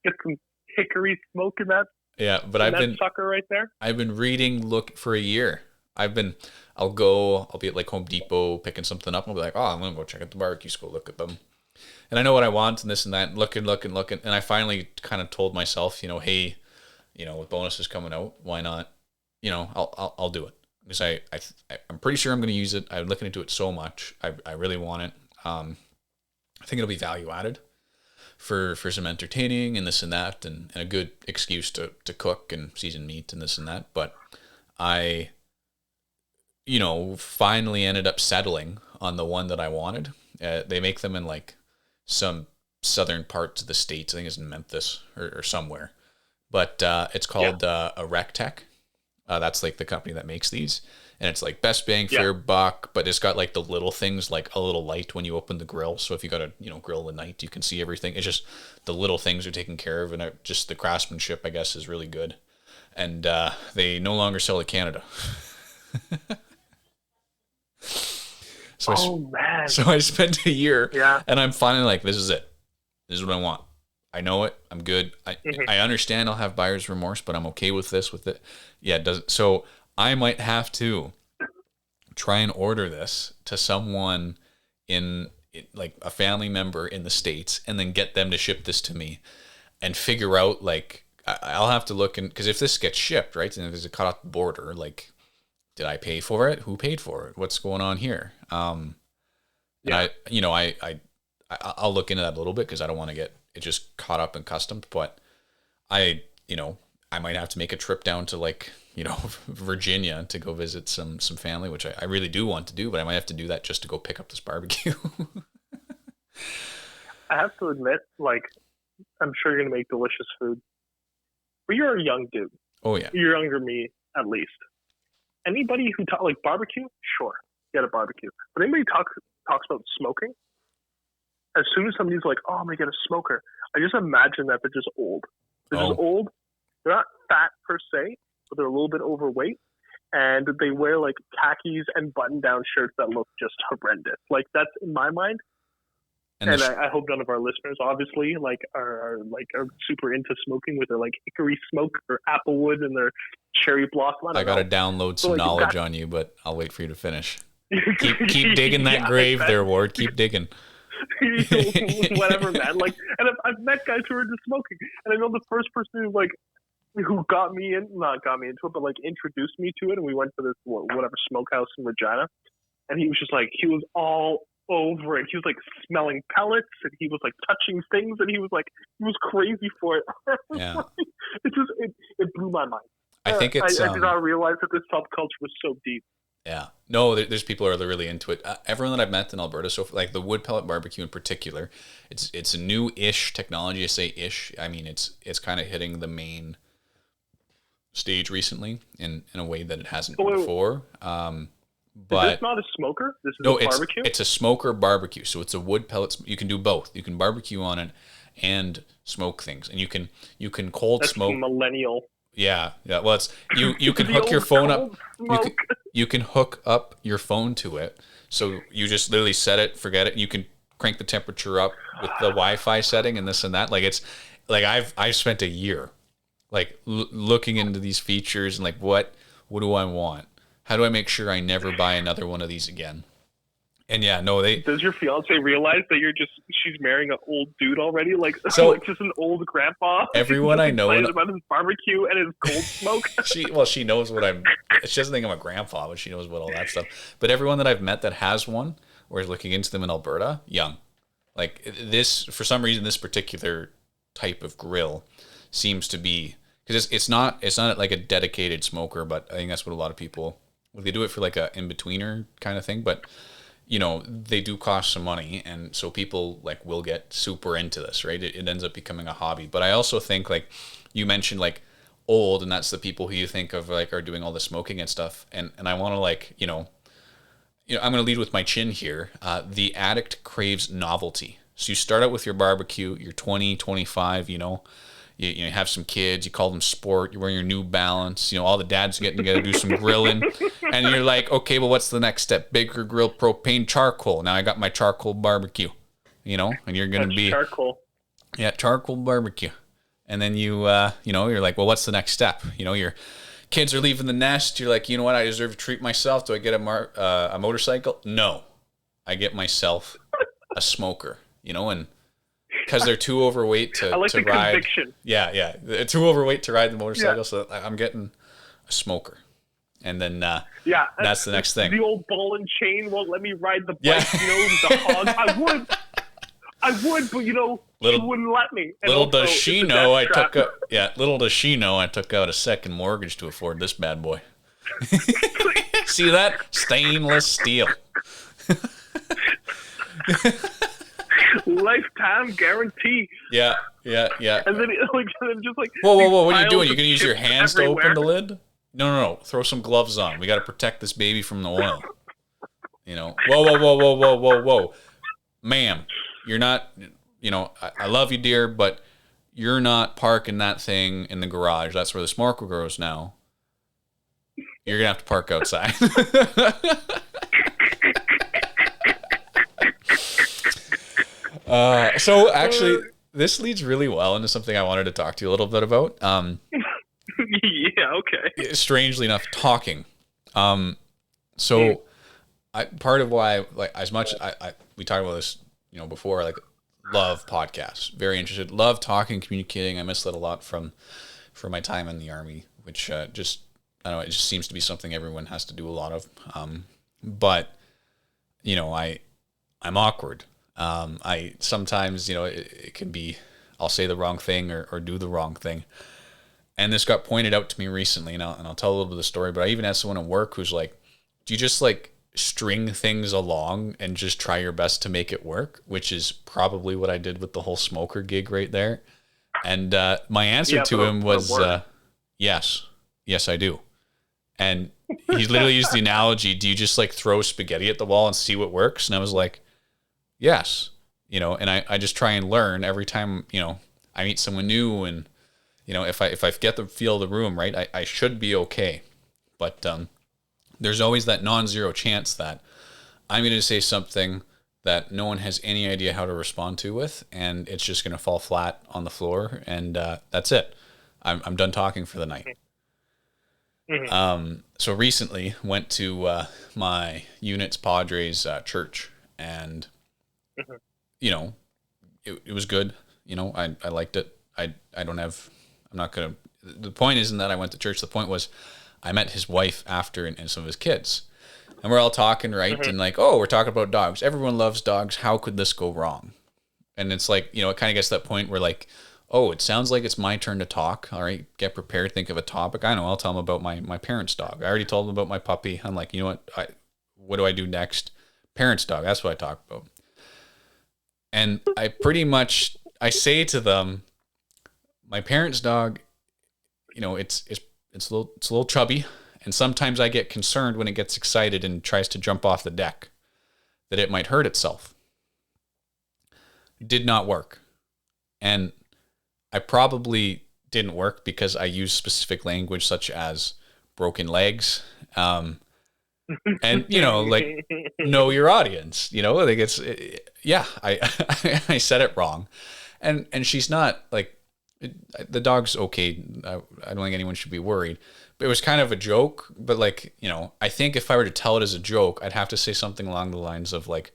Get some hickory smoke in that. Yeah. But I've been sucker right there. I've been reading, for a year. I'll be at like Home Depot picking something up, and I'll be like, I'm going to go check out the barbecues, go look at them. And I know what I want and this and that, looking. And I finally kind of told myself, hey, with bonuses coming out, why not? I'll do it, because I'm pretty sure I'm going to use it. I'm looking into it so much. I really want it. I think it'll be value added for some entertaining and this and that, and a good excuse to cook and season meat and this and that. But I finally ended up settling on the one that I wanted. They make them in like some southern parts of the States. I think it's in Memphis or somewhere. But it's called a Rectech. That's like the company that makes these. And it's like best bang for your buck, but it's got like the little things, like a little light when you open the grill. So if you got to, grill at night, you can see everything. It's just the little things are taken care of, and just the craftsmanship, I guess, is really good. And they no longer sell to Canada. Man. So I spent a year, and I'm finally like, this is it. This is what I want. I know it. I'm good. I understand I'll have buyer's remorse, but I'm okay with this, with it. Yeah, it doesn't. So I might have to try and order this to someone in like a family member in the States, and then get them to ship this to me, and figure out like, I'll have to look because if this gets shipped, right, and if there's a cut off the border, like, did I pay for it? Who paid for it? What's going on here? And I'll look into that a little bit, because I don't want to get it just caught up in customs. But I might have to make a trip down to like, Virginia to go visit some family, which I really do want to do, but I might have to do that just to go pick up this barbecue. I have to admit, like, I'm sure you're going to make delicious food, but you're a young dude. Oh yeah. You're younger than me, at least. Anybody who like barbecue, sure, get a barbecue. But anybody talks about smoking, as soon as somebody's like, I'm going to get a smoker, I just imagine that they're just old. They're just old. They're not fat per se, but they're a little bit overweight. And they wear like khakis and button-down shirts that look just horrendous. Like, that's in my mind. And I hope none of our listeners, obviously, like are super into smoking with their like hickory smoke or applewood and their cherry blossom. I got to download some knowledge on you, but I'll wait for you to finish. Keep digging that grave there, Ward. Keep digging. Whatever, man. Like, and I've met guys who are into smoking, and I know the first person who not got me into it, but like introduced me to it, and we went to this whatever smokehouse in Regina, and he was just like, he was all over it. He was like smelling pellets, and he was like touching things, and he was crazy for it. Yeah. It blew my mind. I think it's. I did not realize that this subculture was so deep. Yeah. No, there's people who are really into it. Everyone that I've met in Alberta, so like the wood pellet barbecue in particular, it's a new-ish technology. I say ish. I mean, it's kind of hitting the main stage recently in a way that it hasn't before. But is this not a smoker? This is a barbecue? It's a smoker barbecue. So it's a wood pellets. You can do both. You can barbecue on it and smoke things, and you can cold That's smoke. Millennial. Yeah. Well, it's you can hook your phone up. You can hook up your phone to it. So you just literally set it, forget it. You can crank the temperature up with the Wi-Fi setting and this and that. Like it's like I've spent a year like looking into these features and like what do I want? How do I make sure I never buy another one of these again? And yeah, no, Does your fiance realize that she's marrying an old dude already? Like, so, like just an old grandpa? Everyone I know about his barbecue and his cold smoke. She knows what she doesn't think I'm a grandpa, but she knows what all that stuff. But everyone that I've met that has one or is looking into them in Alberta, young. Like this, for some reason, this particular type of grill seems to be, because it's not like a dedicated smoker, but I think that's what a lot of people, they do it for like a in-betweener kind of thing, but you know, they do cost some money, and so people like will get super into this, right? It ends up becoming a hobby. But I also think, like you mentioned, like old, and that's the people who you think of like are doing all the smoking and stuff. And I want to like, you know, I'm going to lead with my chin here. The addict craves novelty. So you start out with your barbecue, you're 20, 25, you know, you have some kids, you call them sport, you're wearing your New Balance, you know, all the dads getting together, do some grilling, and you're like, okay, well, what's the next step? Bigger grill, propane, charcoal. Now I got my charcoal barbecue, you know, and you're going to be charcoal. Yeah, charcoal barbecue. And then you know, you're like, well, what's the next step? You know, your kids are leaving the nest. You're like, you know what? I deserve to treat myself. Do I get a motorcycle? No, I get myself a smoker, you know, and because they're too overweight to ride. Conviction. Yeah. They're too overweight to ride the motorcycle, so I'm getting a smoker. And then that's the next thing. The old ball and chain won't let me ride the bike, you know, the hog. I would, but you know, she wouldn't let me. And little does she know I took out a second mortgage to afford this bad boy. See that? Stainless steel. Lifetime guarantee. Yeah. And then just like whoa! What are you doing? You're gonna use your hands to open the lid? No. Throw some gloves on. We got to protect this baby from the oil. You know. Whoa! Ma'am, you're not. You know, I love you, dear, but you're not parking that thing in the garage. That's where the smoker goes now. You're gonna have to park outside. So actually, this leads really well into something I wanted to talk to you a little bit about. Yeah, okay. Strangely enough, talking. Part of why, like, as much we talked about this, you know, before, like, love podcasts, very interested, love talking, communicating. I miss that a lot from my time in the Army, which just, I don't know, it just seems to be something everyone has to do a lot of. But you know, I'm awkward. I sometimes, you know, it can be, I'll say the wrong thing or do the wrong thing. And this got pointed out to me recently, and I'll tell a little bit of the story, but I even had someone at work who's like, do you just like string things along and just try your best to make it work? Which is probably what I did with the whole smoker gig right there. And my answer to him was, yes, I do. And he literally used the analogy, do you just like throw spaghetti at the wall and see what works? And I was like, yes, you know, and I just try and learn every time, you know, I meet someone new, and, you know, if I get the feel of the room, right, I should be okay. But there's always that non-zero chance that I'm going to say something that no one has any idea how to respond to with, and it's just going to fall flat on the floor, and that's it. I'm done talking for the night. Mm-hmm. So recently went to my unit's Padres church, and mm-hmm. you know, it was good. You know, I liked it. The point isn't that I went to church. The point was I met his wife after and some of his kids. And we're all talking, right? Mm-hmm. And like, oh, we're talking about dogs. Everyone loves dogs. How could this go wrong? And it's like, it kind of gets to that point where like, oh, it sounds like it's my turn to talk. All right, get prepared. Think of a topic. I know. I'll tell them about my parents' dog. I already told them about my puppy. I'm like, you know what do I do next? Parents' dog. That's what I talk about. And I say to them, my parents' dog, it's a little chubby, and sometimes I get concerned when it gets excited and tries to jump off the deck that it might hurt itself. Did not work. And I probably didn't work because I used specific language such as broken legs. And, like, know your audience, like I said it wrong. And she's not like, the dog's okay. I don't think anyone should be worried. But it was kind of a joke. But like, I think if I were to tell it as a joke, I'd have to say something along the lines of like,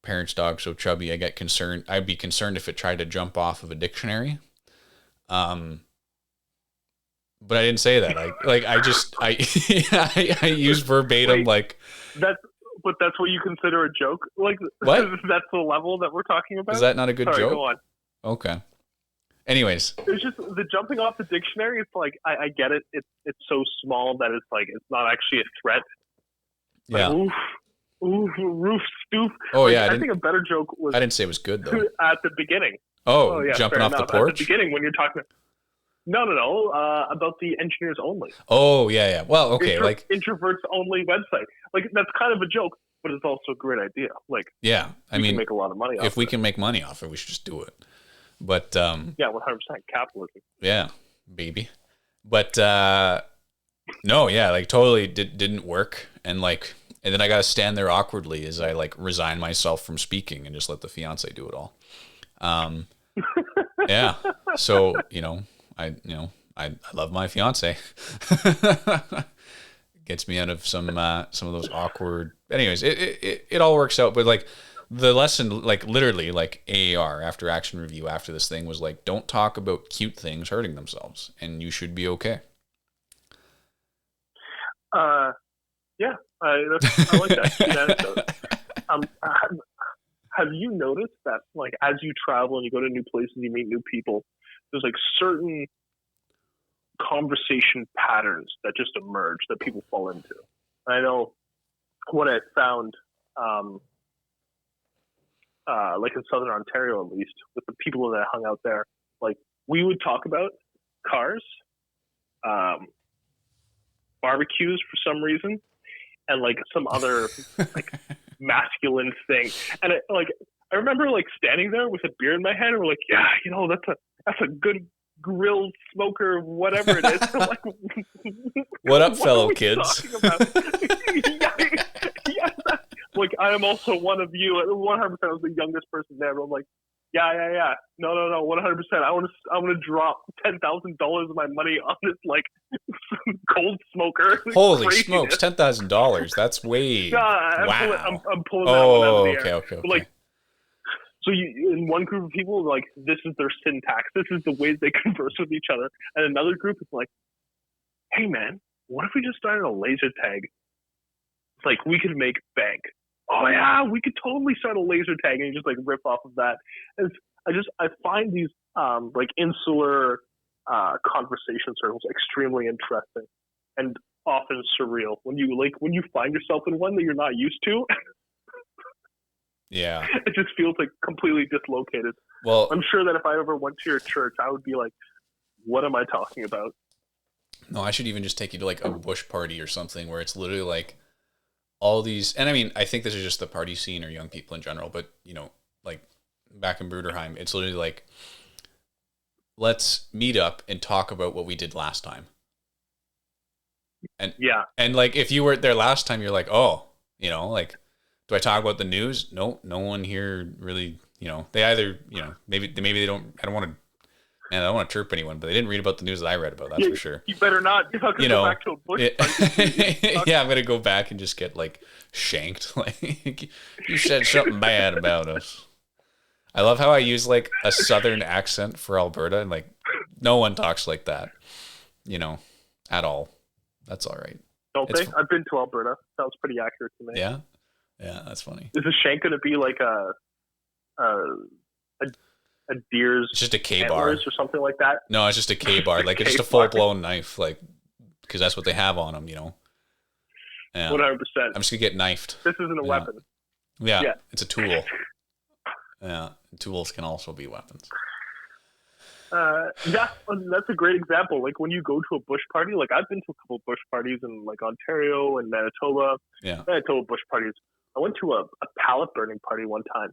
parents' dog so chubby, I get concerned. I'd be concerned if it tried to jump off of a dictionary. But I didn't say that. I use verbatim. Wait, like that's what you consider a joke? Like, what? That's the level that we're talking about? Is that not a good joke? Go on. Okay. Anyways. It's just the jumping off the dictionary. It's like, I get it. It's so small that it's like, it's not actually a threat. Yeah. Like, ooh, roof stoop. Oh, like, yeah. I think a better joke was. I didn't say it was good, though. At the beginning. Oh, yeah, jumping off the porch? At the beginning when you're talking. No. About the engineers only. Oh, yeah. Well, okay. Like introverts only website. Like, that's kind of a joke, but it's also a great idea. Like, yeah, we can make a lot of money off it. If we can make money off it, we should just do it. But, yeah, 100% capitalism. Yeah, baby. But, no, yeah, like totally didn't work. And like, and then I got to stand there awkwardly as I like resign myself from speaking and just let the fiance do it all. Yeah. So, I love my fiance. Gets me out of some of those awkward. Anyways, it all works out. But like the lesson, like literally, like AAR after action review after this thing was like, don't talk about cute things hurting themselves, and you should be okay. Yeah, I like that. Have you noticed that, like, as you travel and you go to new places, you meet new people, there's like certain conversation patterns that just emerge that people fall into. I know what I found, like in Southern Ontario, at least, with the people that I hung out there, like we would talk about cars, barbecues for some reason, and like some other like masculine thing. And I remember like standing there with a beer in my hand, and we're like, yeah, that's a good grill smoker, whatever it is. Like, what up, fellow kids? Yeah. Like, I am also one of you. 100% I was the youngest person there, but I'm like, yeah. No, 100%. I want to drop $10,000 of my money on this like cold smoker. Holy smokes, $10,000! That's way. Wow. I'm pulling that one out of the air. Okay. But, like, so in one group of people, like, this is their syntax. This is the ways they converse with each other. And another group is like, hey man, what if we just started a laser tag? It's like, we could make bank. Oh yeah, we could totally start a laser tag and just like rip off of that. And I find these like insular conversation circles extremely interesting and often surreal when you find yourself in one that you're not used to. Yeah, it just feels like completely dislocated. Well, I'm sure that if I ever went to your church, I would be like, what am I talking about? No, I should even just take you to like a bush party or something where it's literally like all these, and I mean, I think this is just the party scene or young people in general, but like back in Bruderheim, it's literally like, let's meet up and talk about what we did last time. And yeah, and like if you weren't there last time, you're like, oh, like, do I talk about the news? No one here really, they either, maybe they don't. I don't want to chirp anyone, but they didn't read about the news that I read about. That's for sure. You better not. You're not going to go back to a bush. Yeah, I'm going to go back and just get like shanked. Like, you said something bad about us. I love how I use like a Southern accent for Alberta, and like no one talks like that, at all. That's all right. Don't they? I've been to Alberta. Sounds pretty accurate to me. Yeah, that's funny. Is the shank going to be like a deer's It's just a K-bar or something like that? No, it's just a K-bar. Like, it's just a full-blown knife, like, because that's what they have on them, you know? Yeah. 100%. I'm just going to get knifed. This isn't a weapon. Yeah, it's a tool. Yeah, tools can also be weapons. Yeah, that's a great example. Like, when you go to a bush party, like, I've been to a couple of bush parties in, like, Ontario and Manitoba. Yeah. Manitoba bush parties. I went to a pallet burning party one time,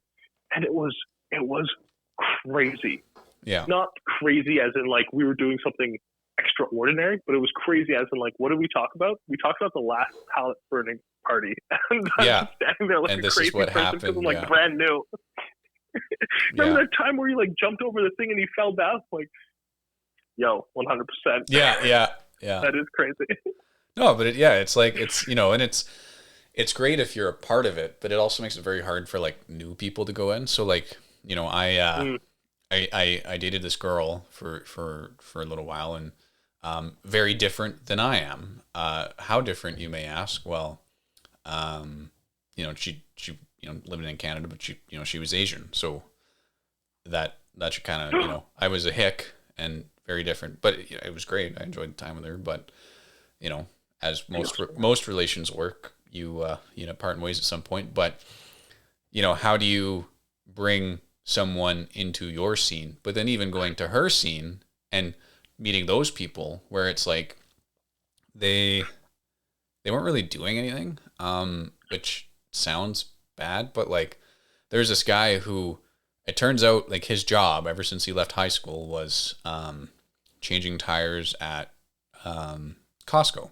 and it was crazy. Yeah. Not crazy as in, like, we were doing something extraordinary, but it was crazy as in, like, what did we talk about? We talked about the last pallet burning party. And I'm standing there like and a this crazy is what person happened. because I'm, like, brand new. Remember that time where you, like, jumped over the thing and he fell down? Like, yo, 100%. Yeah. That is crazy. No, but it's like, it's, you know, and it's great if you're a part of it, but it also makes it very hard for, like, new people to go in. So, like, you know, I dated this girl for a little while, and very different than I am. How different, you may ask? Well, you know, she living in Canada, but she was Asian, so that should kind of, you know, I was a hick and very different, but it was great. I enjoyed the time with her, but you know, as most relations work, you part in ways at some point. But you know, how do you bring someone into your scene, but then even going to her scene and meeting those people where it's like they weren't really doing anything, which sounds bad, but like there's this guy who, it turns out, like, his job ever since he left high school was changing tires at Costco,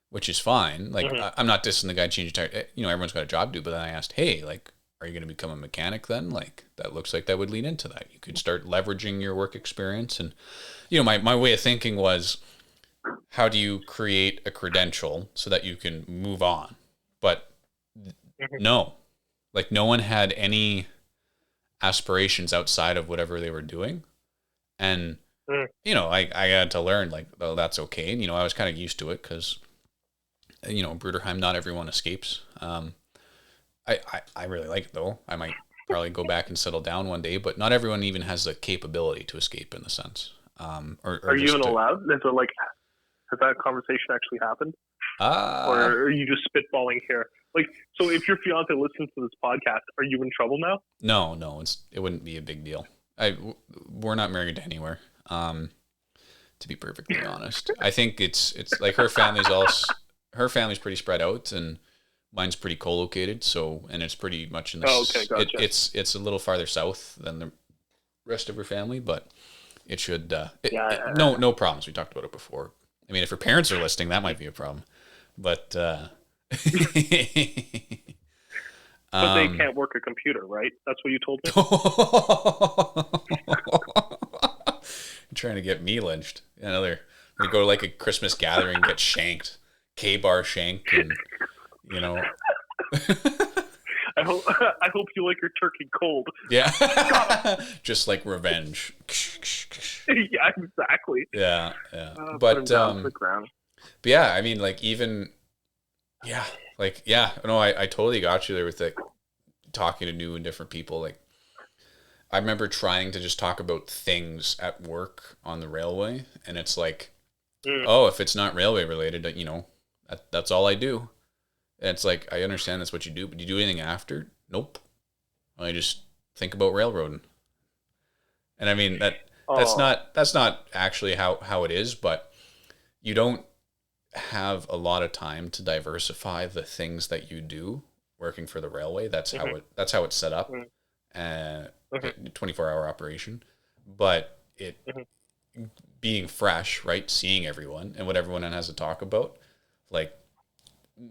which is fine. Like, I'm not dissing the guy changing tires. You know, everyone's got a job to do, but then I asked, hey, like, are you going to become a mechanic then? Like, that looks like that would lead into that. You could start leveraging your work experience. And, you know, my way of thinking was, how do you create a credential so that you can move on? But no, like, no one had any aspirations outside of whatever they were doing. And, you know, I had to learn, like, oh, that's okay. And, you know, I was kind of used to it because, you know, Bruderheim, not everyone escapes. I really like it, though. I might probably go back and settle down one day, but not everyone even has the capability to escape, in the sense. Or are you even allowed? Is it like, has that conversation actually happened? Or are you just spitballing here? Like, so if your fiance listens to this podcast, are you in trouble now? No, it wouldn't be a big deal. We're not married anywhere. To be perfectly honest, I think it's like her family's pretty spread out, and mine's pretty co-located. So, and it's pretty much in the. Oh, okay, gotcha. It's a little farther south than the rest of her family, but it should. No problems. We talked about it before. I mean, if her parents are listening, that might be a problem, but. But they can't work a computer, right? That's what you told me. You're trying to get me lynched. You know, they go to like a Christmas gathering, get shanked, K-bar shanked, and you know. I hope you like your turkey cold. Yeah, just like revenge. Yeah, exactly. Yeah. But down to the ground. But yeah, I mean, like, even. Yeah, like, yeah, no, I totally got you there with, like, talking to new and different people. Like, I remember trying to just talk about things at work on the railway, and it's like, oh, if it's not railway related, you know, that's all I do. And it's like, I understand that's what you do, but do you do anything after? Nope. I just think about railroading. And I mean, that's not actually how it is, but you don't have a lot of time to diversify the things that you do working for the railway. That's how it's set up, 24-hour operation. But it being fresh, right? Seeing everyone and what everyone has to talk about, like,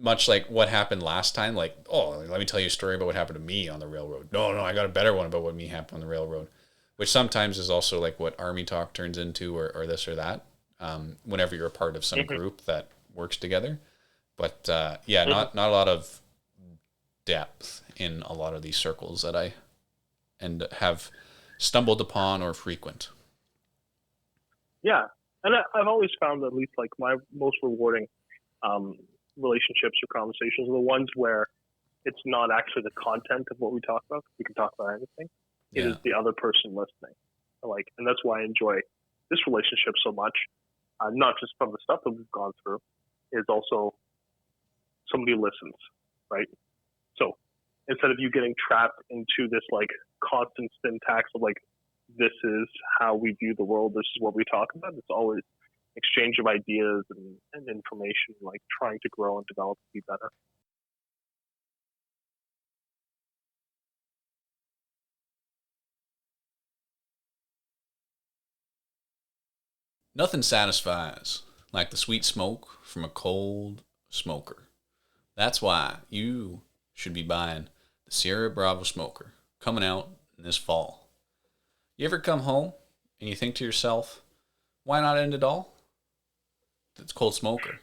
much like what happened last time. Like, oh, let me tell you a story about what happened to me on the railroad. No, I got a better one about what me happened on the railroad, which sometimes is also like what army talk turns into, or this or that. Whenever you're a part of some group that works together. But not a lot of depth in a lot of these circles that I have stumbled upon or frequent. Yeah. And I've always found, at least, like, my most rewarding relationships or conversations are the ones where it's not actually the content of what we talk about. We can talk about anything. It is the other person listening. And that's why I enjoy this relationship so much. Not just from the stuff that we've gone through, is also somebody listens, right? So instead of you getting trapped into this like constant syntax of like, this is how we view the world, this is what we talk about, it's always exchange of ideas and information, like trying to grow and develop and be better. Nothing satisfies like the sweet smoke from a cold smoker. That's why you should be buying the Sierra Bravo Smoker, coming out this fall. You ever come home and you think to yourself, why not end it all? It's cold smoker.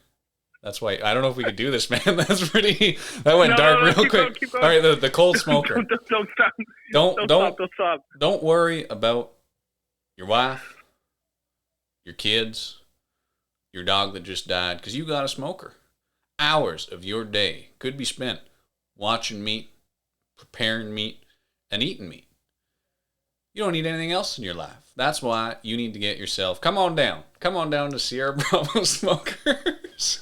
That's why, I don't know if we could do this, man. That went dark real quick. Keep going. All right, the cold smoker. Don't stop. Don't stop. Don't worry about your wife, your kids, your dog that just died, because you got a smoker. Hours of your day could be spent watching meat, preparing meat, and eating meat. You don't need anything else in your life. That's why you need to get yourself, come on down to Sierra Bravo Smokers.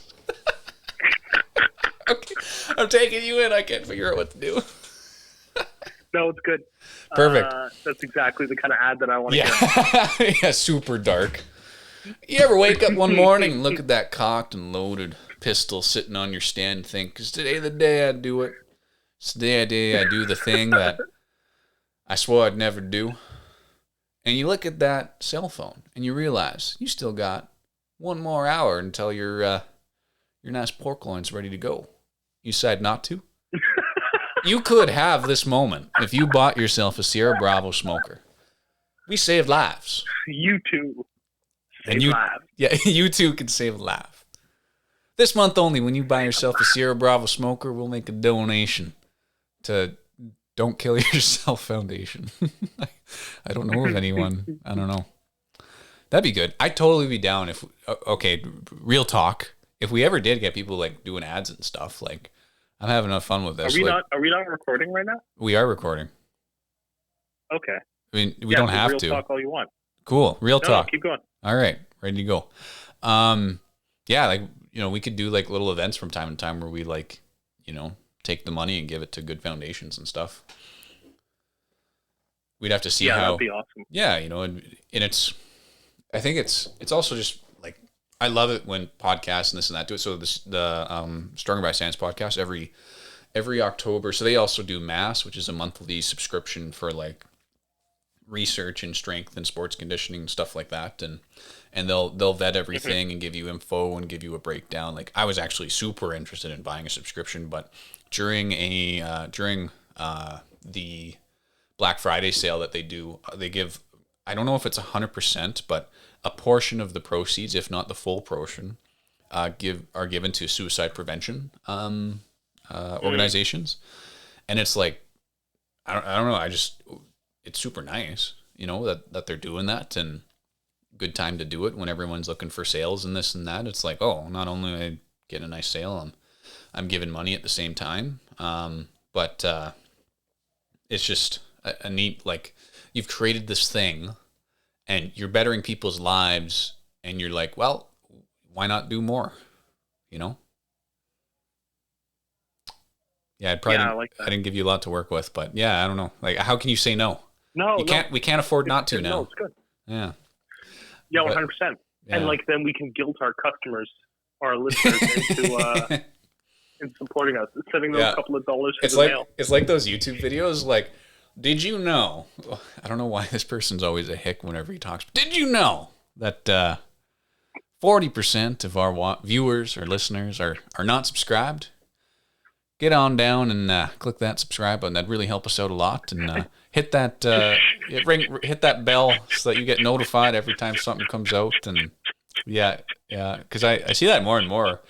Okay, I'm taking you in. I can't figure out what to do. No, it's good. Perfect. That's exactly the kind of ad that I want to hear. Yeah, super dark. You ever wake up one morning and look at that cocked and loaded pistol sitting on your stand and think, is today the day I do it? It's the day I do the thing that I swore I'd never do. And you look at that cell phone and you realize you still got one more hour until your nice pork loin's ready to go. You decide not to? You could have this moment if you bought yourself a Sierra Bravo smoker. We saved lives. You too. And you too can save a life. This month only, when you buy yourself a Sierra Bravo smoker, we'll make a donation to Don't Kill Yourself Foundation. I don't know of anyone. I don't know. That'd be good. I'd totally be down if, okay, real talk. If we ever did get people like doing ads and stuff, like I'm having enough fun with this. Are we not recording right now? We are recording. Okay. I mean, we don't have to. Real talk all you want. Cool. Real talk. No, keep going. All right. Ready to go. Yeah, like, we could do like little events from time to time where we like, take the money and give it to good foundations and stuff. We'd have to see how. That'd be awesome. Yeah, and I think it's also just like, I love it when podcasts and this and that do it. So the Stronger by Science podcast every October. So they also do Mass, which is a monthly subscription for like research and strength and sports conditioning and stuff like that, and they'll vet everything and give you info and give you a breakdown. Like, I was actually super interested in buying a subscription, but during the Black Friday sale that they do, they give, I don't know if it's 100%, but a portion of the proceeds, if not the full portion, are given to suicide prevention organizations. And it's like, I don't know, it's super nice, that they're doing that, and good time to do it when everyone's looking for sales and this and that. It's like, oh, not only am I getting a nice sale, I'm giving money at the same time. But it's just a neat, like, you've created this thing and you're bettering people's lives, and you're like, well, why not do more? Yeah, I didn't give you a lot to work with, but yeah, I don't know. Like, how can you say no? No, we can't afford not to now. No, it's good. Yeah. Yeah, 100%. Yeah. And like, then we can guilt our customers, our listeners into supporting us, sending them a couple of dollars for the mail. It's like those YouTube videos, like, did you know? I don't know why this person's always a hick whenever he talks, but did you know that 40% of our viewers or listeners are not subscribed? Get on down and click that subscribe button. That'd really help us out a lot. And hit that hit that bell so that you get notified every time something comes out. And yeah, because I see that more and more,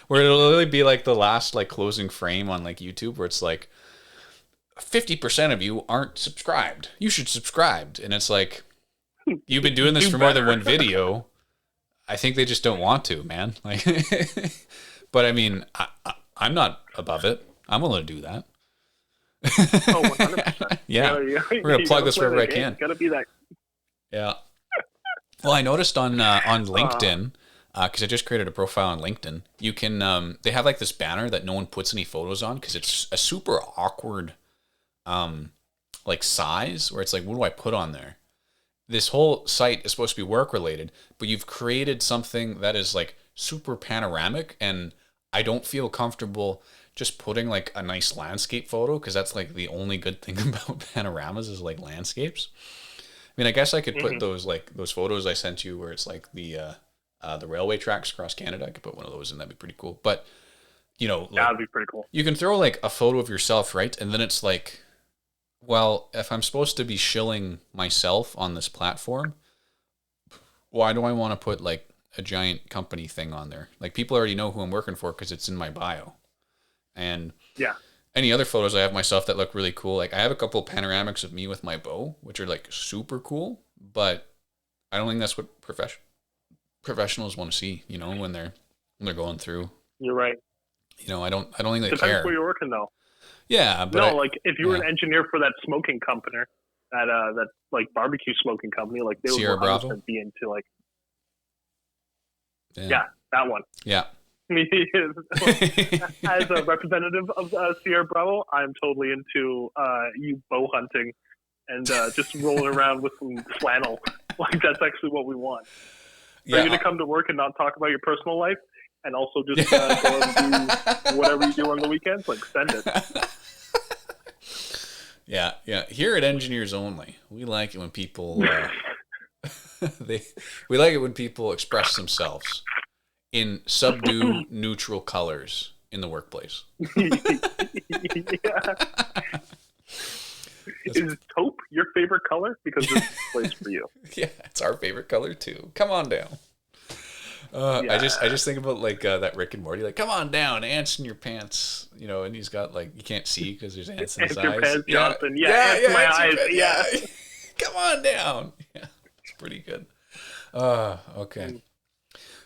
where it'll literally be like the last like closing frame on like YouTube, where it's like 50% of you aren't subscribed. You should subscribe. And it's like, you've been doing this for more than one video. I think they just don't want to, man. Like, But I mean, I'm not above it. I'm willing to do that. Oh, 100%. Yeah. We're going to plug this wherever I can. Got to be that. Yeah. Well, I noticed on Uh, LinkedIn, because I just created a profile on LinkedIn, you can, they have like this banner that no one puts any photos on because it's a super awkward, like size where it's like, what do I put on there? This whole site is supposed to be work related, but you've created something that is like super panoramic, and I don't feel comfortable just putting like a nice landscape photo because that's like the only good thing about panoramas is like landscapes. I mean, I guess I could put mhm. those like those photos I sent you where it's like the railway tracks across Canada. I could put one of those in. That'd be pretty cool. But like That'd be pretty cool. you can throw like a photo of yourself, right? And then it's like, well, if I'm supposed to be shilling myself on this platform, why do I want to put like a giant company thing on there? Like people already know who I'm working for because it's in my bio. And Yeah. any other photos I have myself that look really cool, like I have a couple panoramics of me with my bow, which are like super cool, but I don't think that's what professionals want to see, when they're going through. You're right. I don't think they Depends care. where you're working though. Yeah, but No, like if you were yeah. an engineer for that smoking company, that like barbecue smoking company, like they would Sierra 100% Bravo. be into like Yeah. yeah, that one. Yeah. As a representative of Sierra Bravo, I'm totally into you bow hunting and just rolling around with some flannel. Like that's actually what we want. For you to Yeah. come to work and not talk about your personal life, and also just go and do whatever you do on the weekends, like send it. Yeah, yeah. Here at Engineers Only, we like it when people they we like it when people express themselves in subdue neutral colors in the workplace. Yeah. Is taupe your favorite color? Because this is the place for you. Yeah, it's our favorite color too. Come on down. Yeah. I just think about like that Rick and Morty, like, come on down, ants in your pants, and he's got like you can't see because there's ants in his Ants your eyes. pants, Yeah, Jonathan. Yeah, ants in my ants in your eyes. pants, Yeah. Come on down. Yeah, it's pretty good. Okay.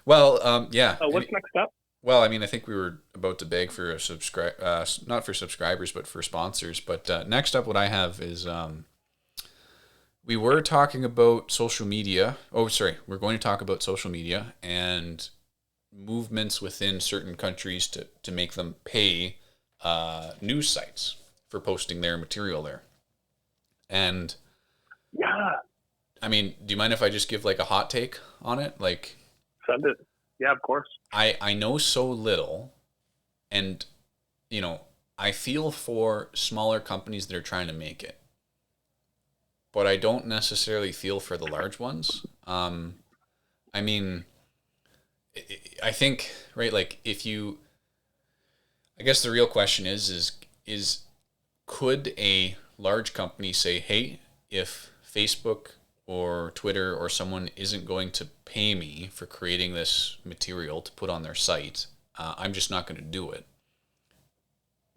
Well, yeah. What's next up? Well, I mean, I think we were about to beg for a subscribe, not for subscribers, but for sponsors. But next up, what I have is we were talking about social media. Oh, sorry, we're going to talk about social media and movements within certain countries to make them pay news sites for posting their material there. And Yeah. I mean, do you mind if I just give like a hot take on it? Like, Send it. Yeah, of course. I know so little, and I feel for smaller companies that are trying to make it, but I don't necessarily feel for the large ones. I mean, I think, right, like I guess the real question is could a large company say, hey, if Facebook or Twitter or someone isn't going to pay me for creating this material to put on their site, I'm just not going to do it.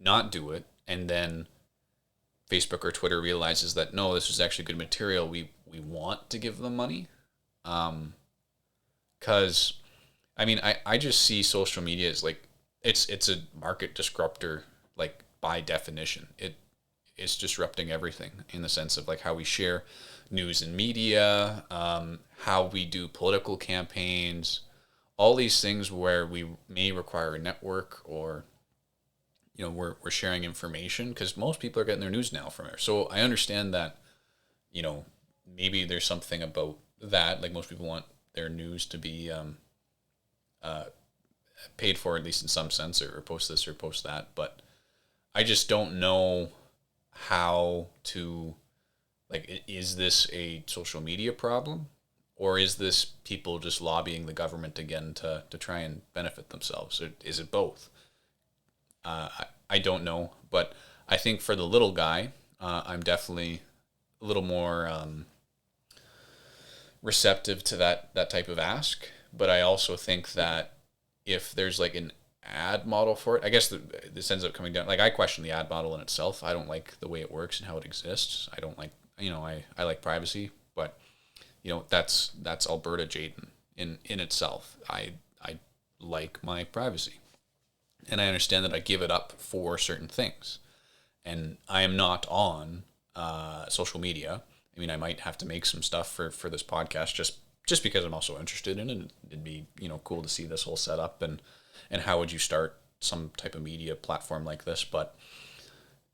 Not do it, and then Facebook or Twitter realizes that no, this is actually good material. We want to give them money, because I mean I just see social media as like it's a market disruptor, like by definition. It's disrupting everything in the sense of like how we share news and media, how we do political campaigns, all these things where we may require a network or we're sharing information because most people are getting their news now from there. So I understand that maybe there's something about that, like most people want their news to be paid for, at least in some sense, or post this or post that, but I just don't know how to, like, is this a social media problem, or is this people just lobbying the government again to try and benefit themselves? Or is it both? I don't know, but I think for the little guy, I'm definitely a little more receptive to that type of ask. But I also think that if there's like an ad model for it, I guess this ends up coming down. Like I question the ad model in itself. I don't like the way it works and how it exists. I don't like, I like privacy, but that's Alberta Jaden in itself. I like my privacy. and I understand that I give it up for certain things. And I am not on social media. I mean, I might have to make some stuff for this podcast just because I'm also interested in it. It'd be, cool to see this whole setup and how would you start some type of media platform like this. But,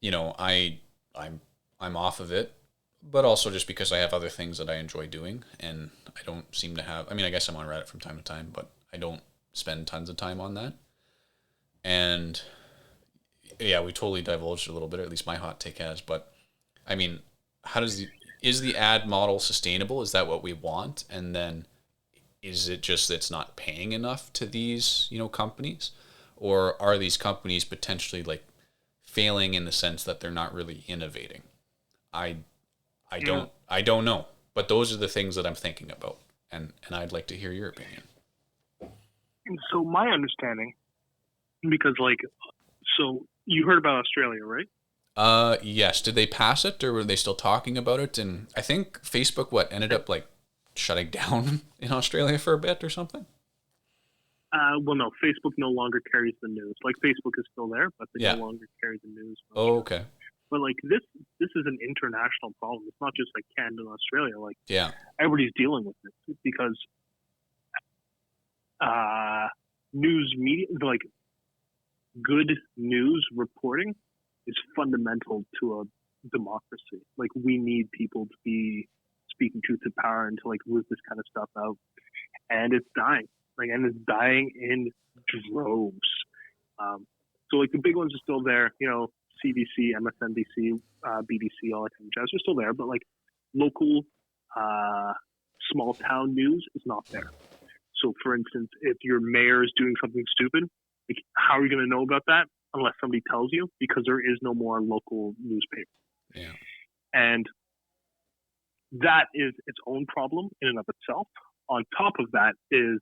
I'm off of it, but also just because I have other things that I enjoy doing, and I don't seem to have, I mean, I guess I'm on Reddit from time to time, but I don't spend tons of time on that. And yeah, we totally divulged a little bit, or at least my hot take has, but I mean, is the ad model sustainable? Is that what we want? And then is it just that it's not paying enough to these, companies? Or are these companies potentially like failing in the sense that they're not really innovating? I don't know, but those are the things that I'm thinking about, and I'd like to hear your opinion. So my understanding, because so you heard about Australia, right? Yes. Did they pass it, or were they still talking about it? And I think Facebook ended up like shutting down in Australia for a bit or something. Well, no, Facebook no longer carries the news. Like, Facebook is still there, but they no longer carry the news. Oh, okay. But this is an international problem. It's not just like Canada and Australia. Everybody's dealing with this because news media, good news reporting, is fundamental to a democracy. Like, we need people to be speaking truth to power and to root this kind of stuff out. And it's dying. And it's dying in droves. So the big ones are still there. CBC, MSNBC, BBC, all that kind of jazz are still there, but local, small town news is not there. So, for instance, if your mayor is doing something stupid, how are you going to know about that unless somebody tells you? Because there is no more local newspaper. Yeah. And that is its own problem in and of itself. On top of that is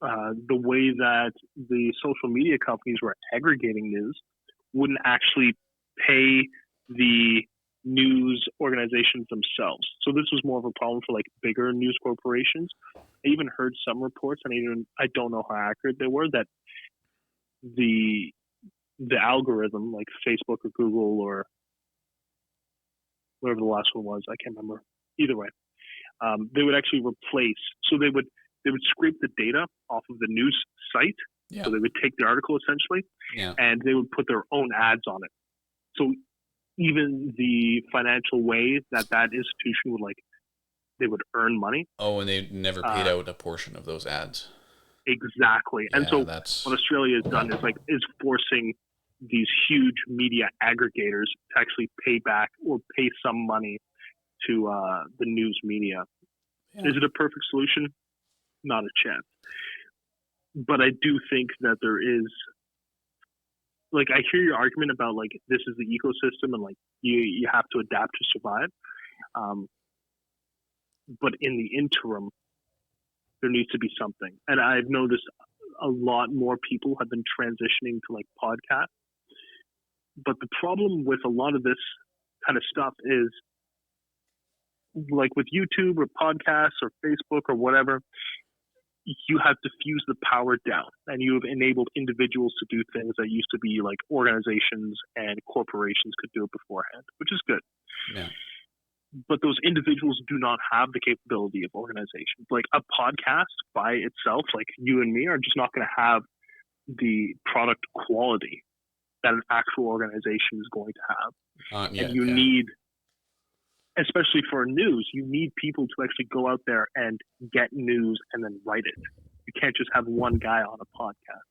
the way that the social media companies were aggregating news wouldn't actually pay the news organizations themselves. So this was more of a problem for bigger news corporations. I even heard some reports, and I don't know how accurate they were, that the algorithm, like Facebook or Google or whatever the last one was, I can't remember. Either way, they would actually replace. So they would scrape the data off of the news site. Yeah. So they would take the article essentially, and they would put their own ads on it. So even the financial way that institution would they would earn money. Oh, and they never paid out a portion of those ads. Exactly. Yeah, and so that's what Australia has done is forcing these huge media aggregators to actually pay back or pay some money to the news media. Yeah. Is it a perfect solution? Not a chance. But I do think that there is, I hear your argument about this is the ecosystem and you have to adapt to survive. But in the interim, there needs to be something. And I've noticed a lot more people have been transitioning to podcasts. But the problem with a lot of this kind of stuff is with YouTube or podcasts or Facebook or whatever, you have diffused the power down and you have enabled individuals to do things that used to be organizations and corporations could do it beforehand, which is good. Yeah. But those individuals do not have the capability of organization. A podcast by itself, you and me, are just not going to have the product quality that an actual organization is going to have. And you need, especially for news, you need people to actually go out there and get news and then write it. You can't just have one guy on a podcast.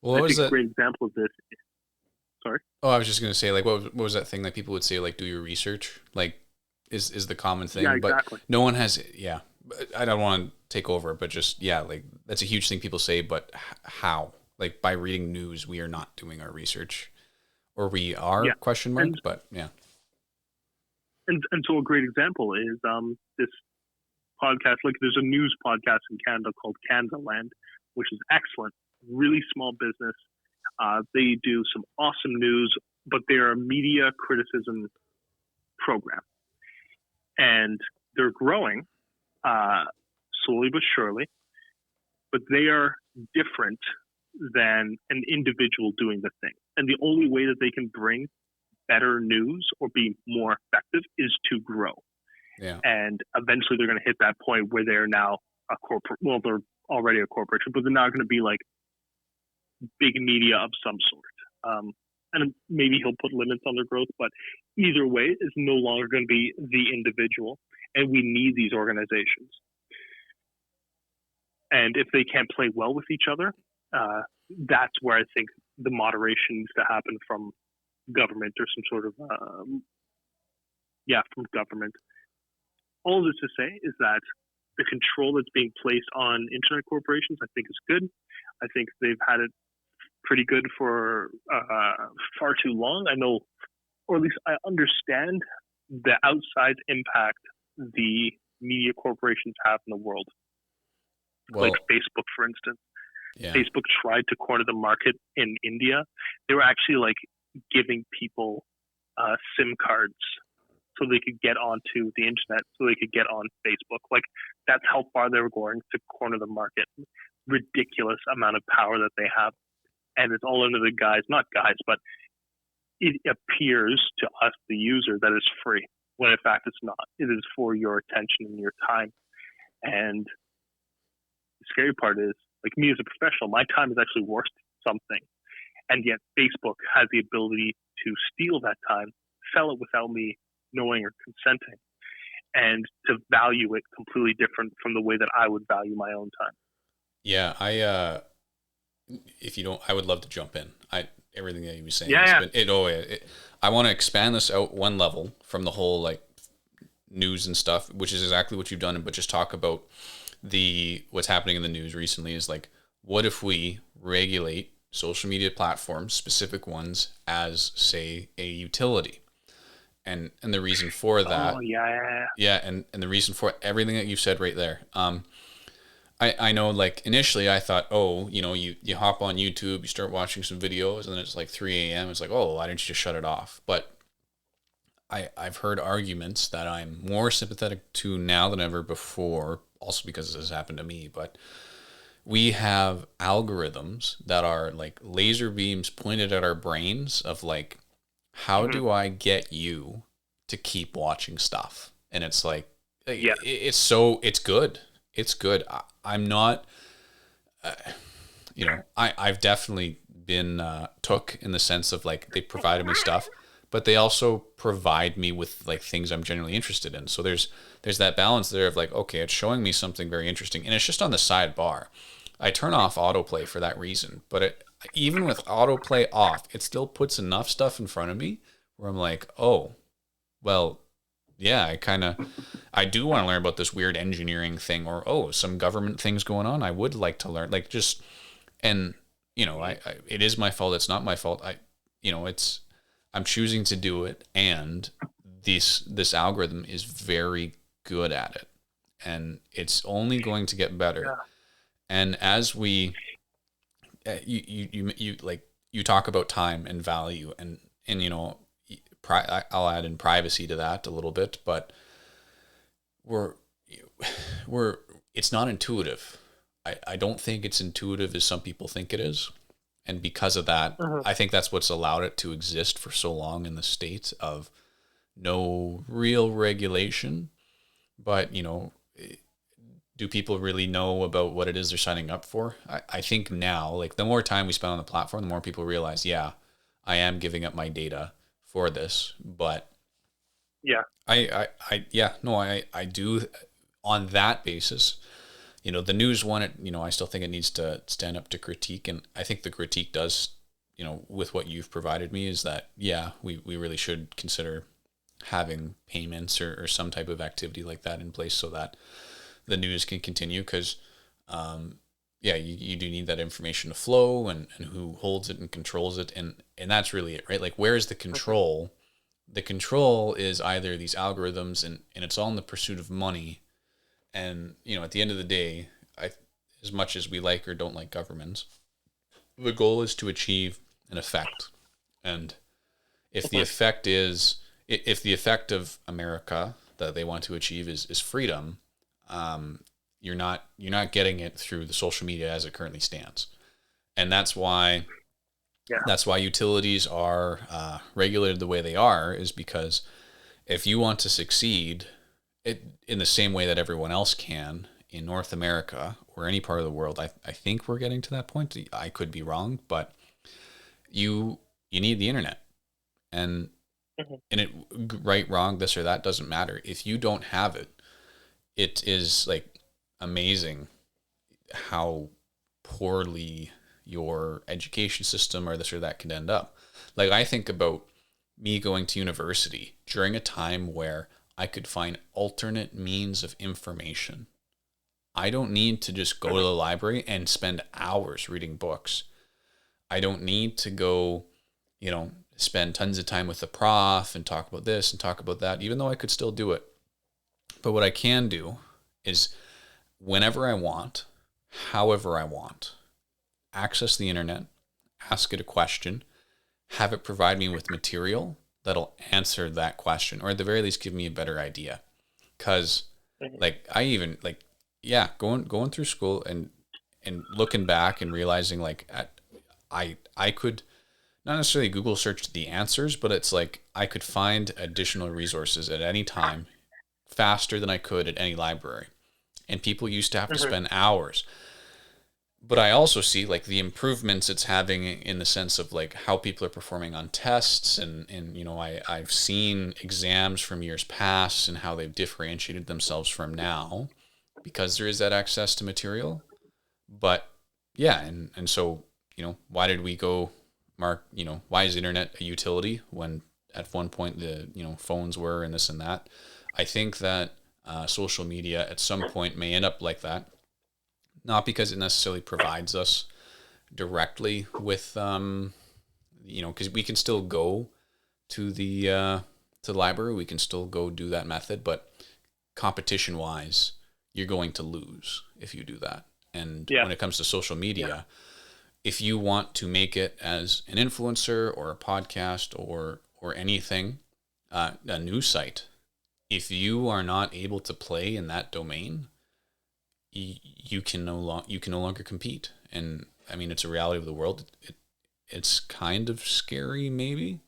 Well, I think a great example of this. Sorry? Oh, I was just going to say, what was that thing that people would say, do your research? Is the common thing. Yeah, exactly. But no one has, I don't want to take over, but just, that's a huge thing people say, but how? By reading news, we are not doing our research. Or we are, question mark, but yeah. And so a great example is this podcast. There's a news podcast in Canada called Canada Land, which is excellent. Really small business. They do some awesome news, but they're a media criticism program. And they're growing slowly but surely. But they are different than an individual doing the thing. And the only way that they can bring better news or be more effective is to grow. Yeah. And eventually they're going to hit that point where they're now a corporate. Well, they're already a corporation, but they're not going to be like big media of some sort. And maybe he'll put limits on their growth, but either way, it's no longer going to be the individual. And we need these organizations. And if they can't play well with each other, that's where I think the moderation needs to happen from government or some sort of, from government. All of this to say is that the control that's being placed on internet corporations, I think, is good. I think they've had it pretty good for far too long. I know, or at least I understand the outside impact the media corporations have in the world. Well, like Facebook, for instance. Yeah. Facebook tried to corner the market in India. They were actually like giving people SIM cards so they could get onto the internet, so they could get on Facebook. Like, that's how far they were going to corner the market. Ridiculous amount of power that they have. And it's all under the guise, not guise, but it appears to us, the user, that it's free, when in fact it's not. It is for your attention and your time. And the scary part is, like, me as a professional, my time is actually worth something. And yet Facebook has the ability to steal that time, sell it without me knowing or consenting, and to value it completely different from the way that I would value my own time. Yeah, if you don't, I would love to jump in. Everything that you were saying. Yeah. I want to expand this out one level from the whole like news and stuff, which is exactly what you've done, but just talk about what's happening in the news recently is like, what if we regulate social media platforms, specific ones, as say a utility? And the reason for that. Oh, yeah. Yeah, and the reason for everything that you've said right there. I know, like, initially I thought, you hop on YouTube, you start watching some videos, and then it's like 3 a.m. It's like, oh, why didn't you just shut it off? But I've heard arguments that I'm more sympathetic to now than ever before, also because this has happened to me. But we have algorithms that are like laser beams pointed at our brains of like, how do I get you to keep watching stuff? And it's like, it's good. It's good. I'm not, I've definitely been took in the sense of like they provided me stuff, but they also provide me with like things I'm genuinely interested in. So there's that balance there of like, okay, it's showing me something very interesting, and it's just on the sidebar. I turn off autoplay for that reason, but even with autoplay off, it still puts enough stuff in front of me where I'm like, oh, well, yeah, I do want to learn about this weird engineering thing, or, some government things going on. I would like to learn, like, just, and, it is my fault. It's not my fault. I'm choosing to do it. And this algorithm is very good at it, and it's only going to get better. Yeah. And as we, you talk about time and value, and I'll add in privacy to that a little bit, but it's not intuitive. I don't think it's intuitive as some people think it is. And because of that, I think that's what's allowed it to exist for so long in the States of no real regulation. But, do people really know about what it is they're signing up for? I think now, like, the more time we spend on the platform, the more people realize, yeah, I am giving up my data for this. But yeah, I do on that basis. The news one, I still think it needs to stand up to critique, and I think the critique does, with what you've provided me, is that, yeah, we really should consider having payments or some type of activity like that in place so that the news can continue, because you do need that information to flow, and who holds it and controls it, and that's really it, right? Like, where is the control? The control is either these algorithms, and it's all in the pursuit of money. And at the end of the day, as much as we like or don't like governments, the goal is to achieve an effect. And if the effect of America that they want to achieve is freedom, you're not getting it through the social media as it currently stands. And Yeah. that's why utilities are regulated the way they are, is because if you want to succeed in the same way that everyone else can in North America or any part of the world, I think we're getting to that point. I could be wrong, but you need the internet. And Mhm. it, right, wrong, this or that doesn't matter. If you don't have it, it is like amazing how poorly your education system or this or that can end up. Like I think about me going to university during a time where I could find alternate means of information. I don't need to just go to Mhm. the library and spend hours reading books. I don't need to go, spend tons of time with the prof and talk about this and talk about that, even though I could still do it. But what I can do is whenever I want, however I want, access the internet, ask it a question, have it provide me with material that'll answer that question, or at the very least give me a better idea. Cause Mhm. like I even like, yeah, going through school and looking back and realizing like I could not necessarily Google search the answers, but it's like I could find additional resources at any time faster than I could at any library. And people used to have to Mhm. spend hours. But I also see like the improvements it's having in the sense of like how people are performing on tests, and I've seen exams from years past and how they've differentiated themselves from now because there is that access to material. But yeah, and so, why did we go, Mark, why is internet a utility when at one point the, phones were and this and that? I think that social media at some point may end up like that, not because it necessarily provides us directly with, because we can still go to the library, we can still go do that method, but competition wise, you're going to lose if you do that. And Yeah. when it comes to social Yeah. media, if you want to make it as an influencer or a podcast or anything, a news site, if you are not able to play in that domain, you can no longer compete. And I mean, it's a reality of the world. It's kind of scary, maybe.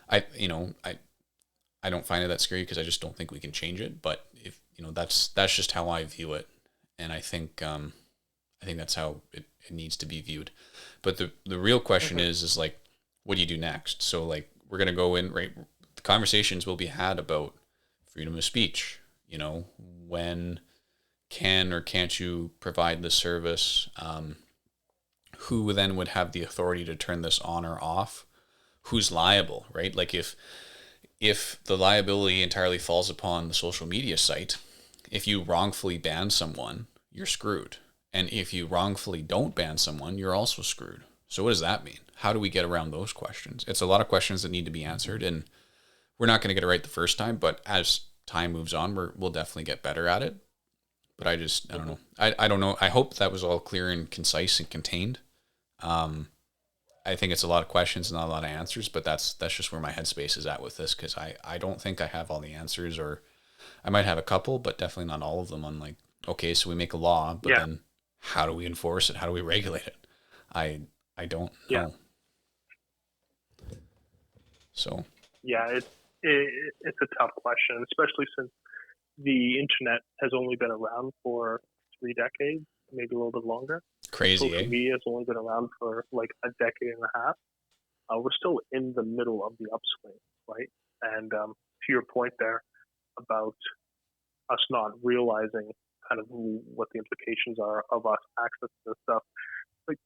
I you know I don't find it that scary because I just don't think we can change it. But if that's just how I view it, and I think that's how it needs to be viewed. But the real question Mhm. is like, what do you do next? So like we're gonna go in, right. The conversations will be had about freedom of speech. When can or can't you provide the service? Who then would have the authority to turn this on or off? Who's liable, right? Like if the liability entirely falls upon the social media site, if you wrongfully ban someone, you're screwed. And if you wrongfully don't ban someone, you're also screwed. So what does that mean? How do we get around those questions? It's a lot of questions that need to be answered, and we're not going to get it right the first time, but as time moves on, we'll definitely get better at it. But I don't Mhm. know. I don't know. I hope that was all clear and concise and contained. Um, I think it's a lot of questions and not a lot of answers, but that's just where my headspace is at with this because I don't think I have all the answers, or I might have a couple, but definitely not all of them. On like, okay, so we make a law, but Yeah. then how do we enforce it? How do we regulate it? I I don't Yeah. know. So Yeah. It's a tough question, especially since the internet has only been around for 3 decades, maybe a little bit longer. And crazy, social eh? media has only been around for like a decade and a half. We're still in the middle of the upswing, right? And to your point there about us not realizing kind of what the implications are of us accessing this stuff, like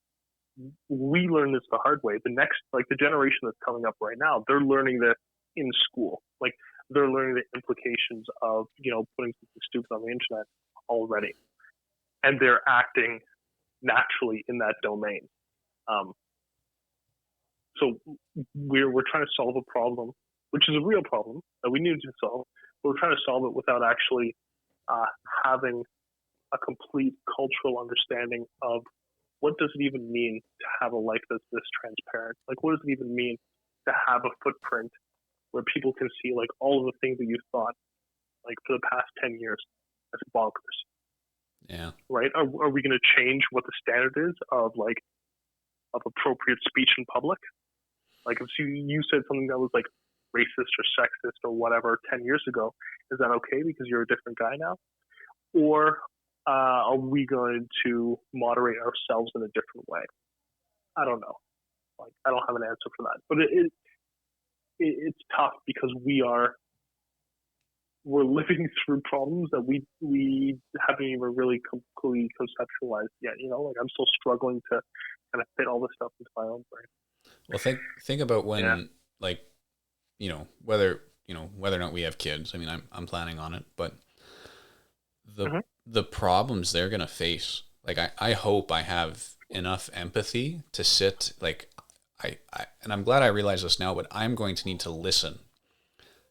we learn this the hard way. The next, like the generation that's coming up right now, they're learning this in school. Like they're learning the implications of putting something stupid on the internet already, and they're acting naturally in that domain. Um, so we're trying to solve a problem, which is a real problem that we need to solve. But we're trying to solve it without actually uh, having a complete cultural understanding of what does it even mean to have a life that's this transparent? Like, what does it even mean to have a footprint where people can see like all of the things that you've thought like for the past 10 years as bonkers, Yeah. right? Are we going to change what the standard is of like of appropriate speech in public. Like if you said something that was like racist or sexist or whatever 10 years ago, is that okay because you're a different guy now? Or are we going to moderate ourselves in a different way? I don't know. Like I don't have an answer for that, but it's tough because we're living through problems that we haven't even really completely conceptualized yet. Like I'm still struggling to kind of fit all this stuff into my own brain. Well, think about when, like, whether or not we have kids. I mean, I'm planning on it, but the problems they're gonna face. Like, I hope I have enough empathy to sit. Like, and I'm glad I realize this now, but I'm going to need to listen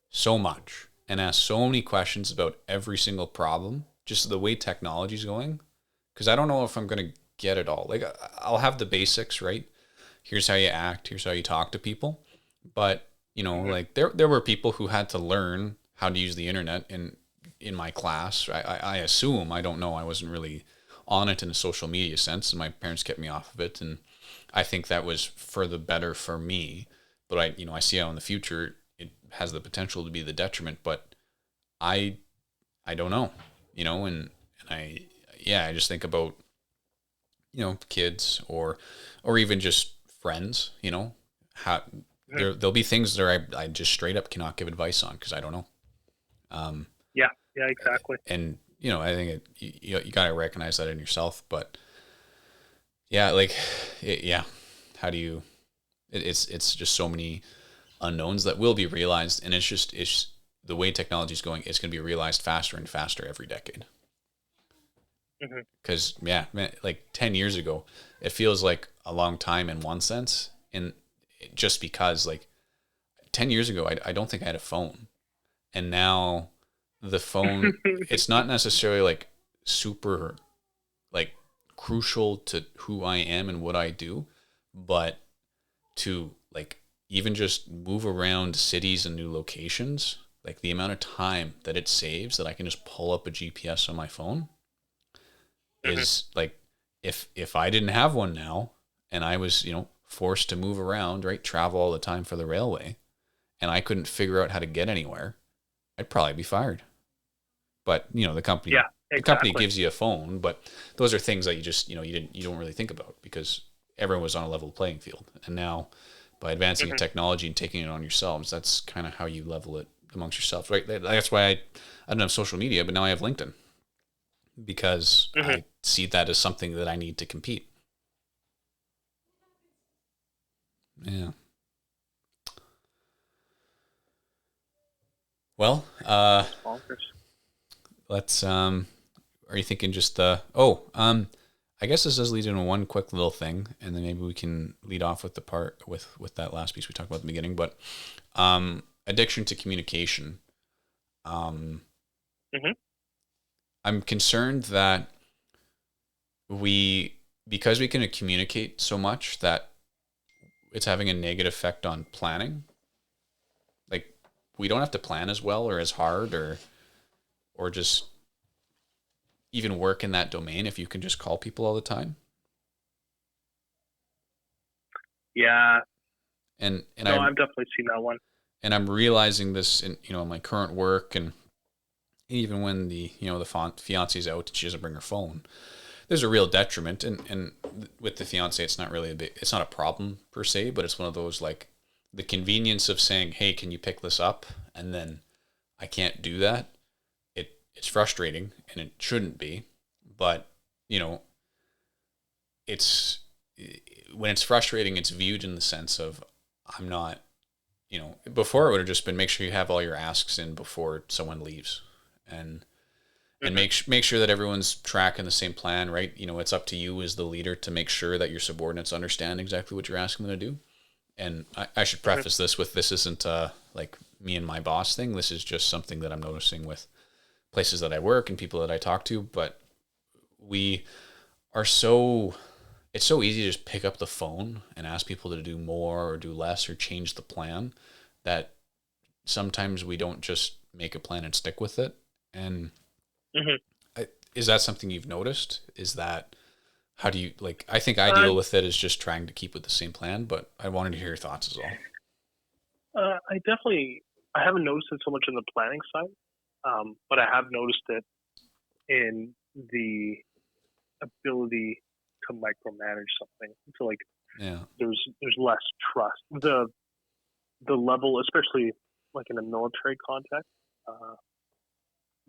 so much and ask so many questions about every single problem, just the way technology's going, because I don't know if I'm going to get it all. Like, I'll have the basics, right? Here's how you act, here's how you talk to people. But, like there were people who had to learn how to use the internet in my class. I assume, I don't know, I wasn't really on it in a social media sense, and my parents kept me off of it, and I think that was for the better for me. But I see how in the future it has the potential to be the detriment, but I don't know, and I just think about, kids or even just friends, how there'll be things that I just straight up cannot give advice on because I don't know. Yeah, exactly. And, I think you got to recognize that in yourself, but yeah, like, how do you, it's just so many unknowns that will be realized. And it's the way technology is going, it's going to be realized faster and faster every decade. Because like 10 years ago, it feels like a long time in one sense, and just because like 10 years ago, I don't think I had a phone, and now the phone, it's not necessarily like super like crucial to who I am and what I do, but to like even just move around cities and new locations, like the amount of time that it saves that I can just pull up a GPS on my phone is like, if I didn't have one now and I was, forced to move around, right, travel all the time for the railway, and I couldn't figure out how to get anywhere, I'd probably be fired. But, the company, the company gives you a phone, but those are things that you just, you don't really think about because everyone was on a level playing field. And now by advancing in technology and taking it on yourselves, that's kind of how you level it amongst yourselves, right? That's why I don't have social media, but now I have LinkedIn, because I see that as something that I need to compete. Yeah. Well, let's, are you thinking just, I guess this does lead into one quick little thing, and then maybe we can lead off with the part with that last piece we talked about at the beginning, but, addiction to communication. I'm concerned that because we can communicate so much, that it's having a negative effect on planning. Like, we don't have to plan as well or as hard or just even work in that domain if you can just call people all the time. Yeah. And I've definitely seen that one. And I'm realizing this in, my current work, and even when the fiance's out and she doesn't bring her phone, there's a real detriment. And with the fiance, it's not a problem per se, but it's one of those, like, the convenience of saying, hey, can you pick this up? And then I can't do that. It's frustrating, and it shouldn't be, but it's, when it's frustrating, it's viewed in the sense of, I'm not, before it would have just been, make sure you have all your asks in before someone leaves, and make sure that everyone's tracking the same plan, right? It's up to you as the leader to make sure that your subordinates understand exactly what you're asking them to do. And I should preface this with, this isn't like me and my boss thing. This is just something that I'm noticing with places that I work and people that I talk to. But it's so easy to just pick up the phone and ask people to do more or do less or change the plan, that sometimes we don't just make a plan and stick with it. And is that something you've noticed? Is that How do you like? I think I deal with it as just trying to keep with the same plan, but I wanted to hear your thoughts as well. I haven't noticed it so much in the planning side, but I have noticed it in the ability to micromanage something. So like Yeah. there's less trust. The level, especially like in a military context, uh,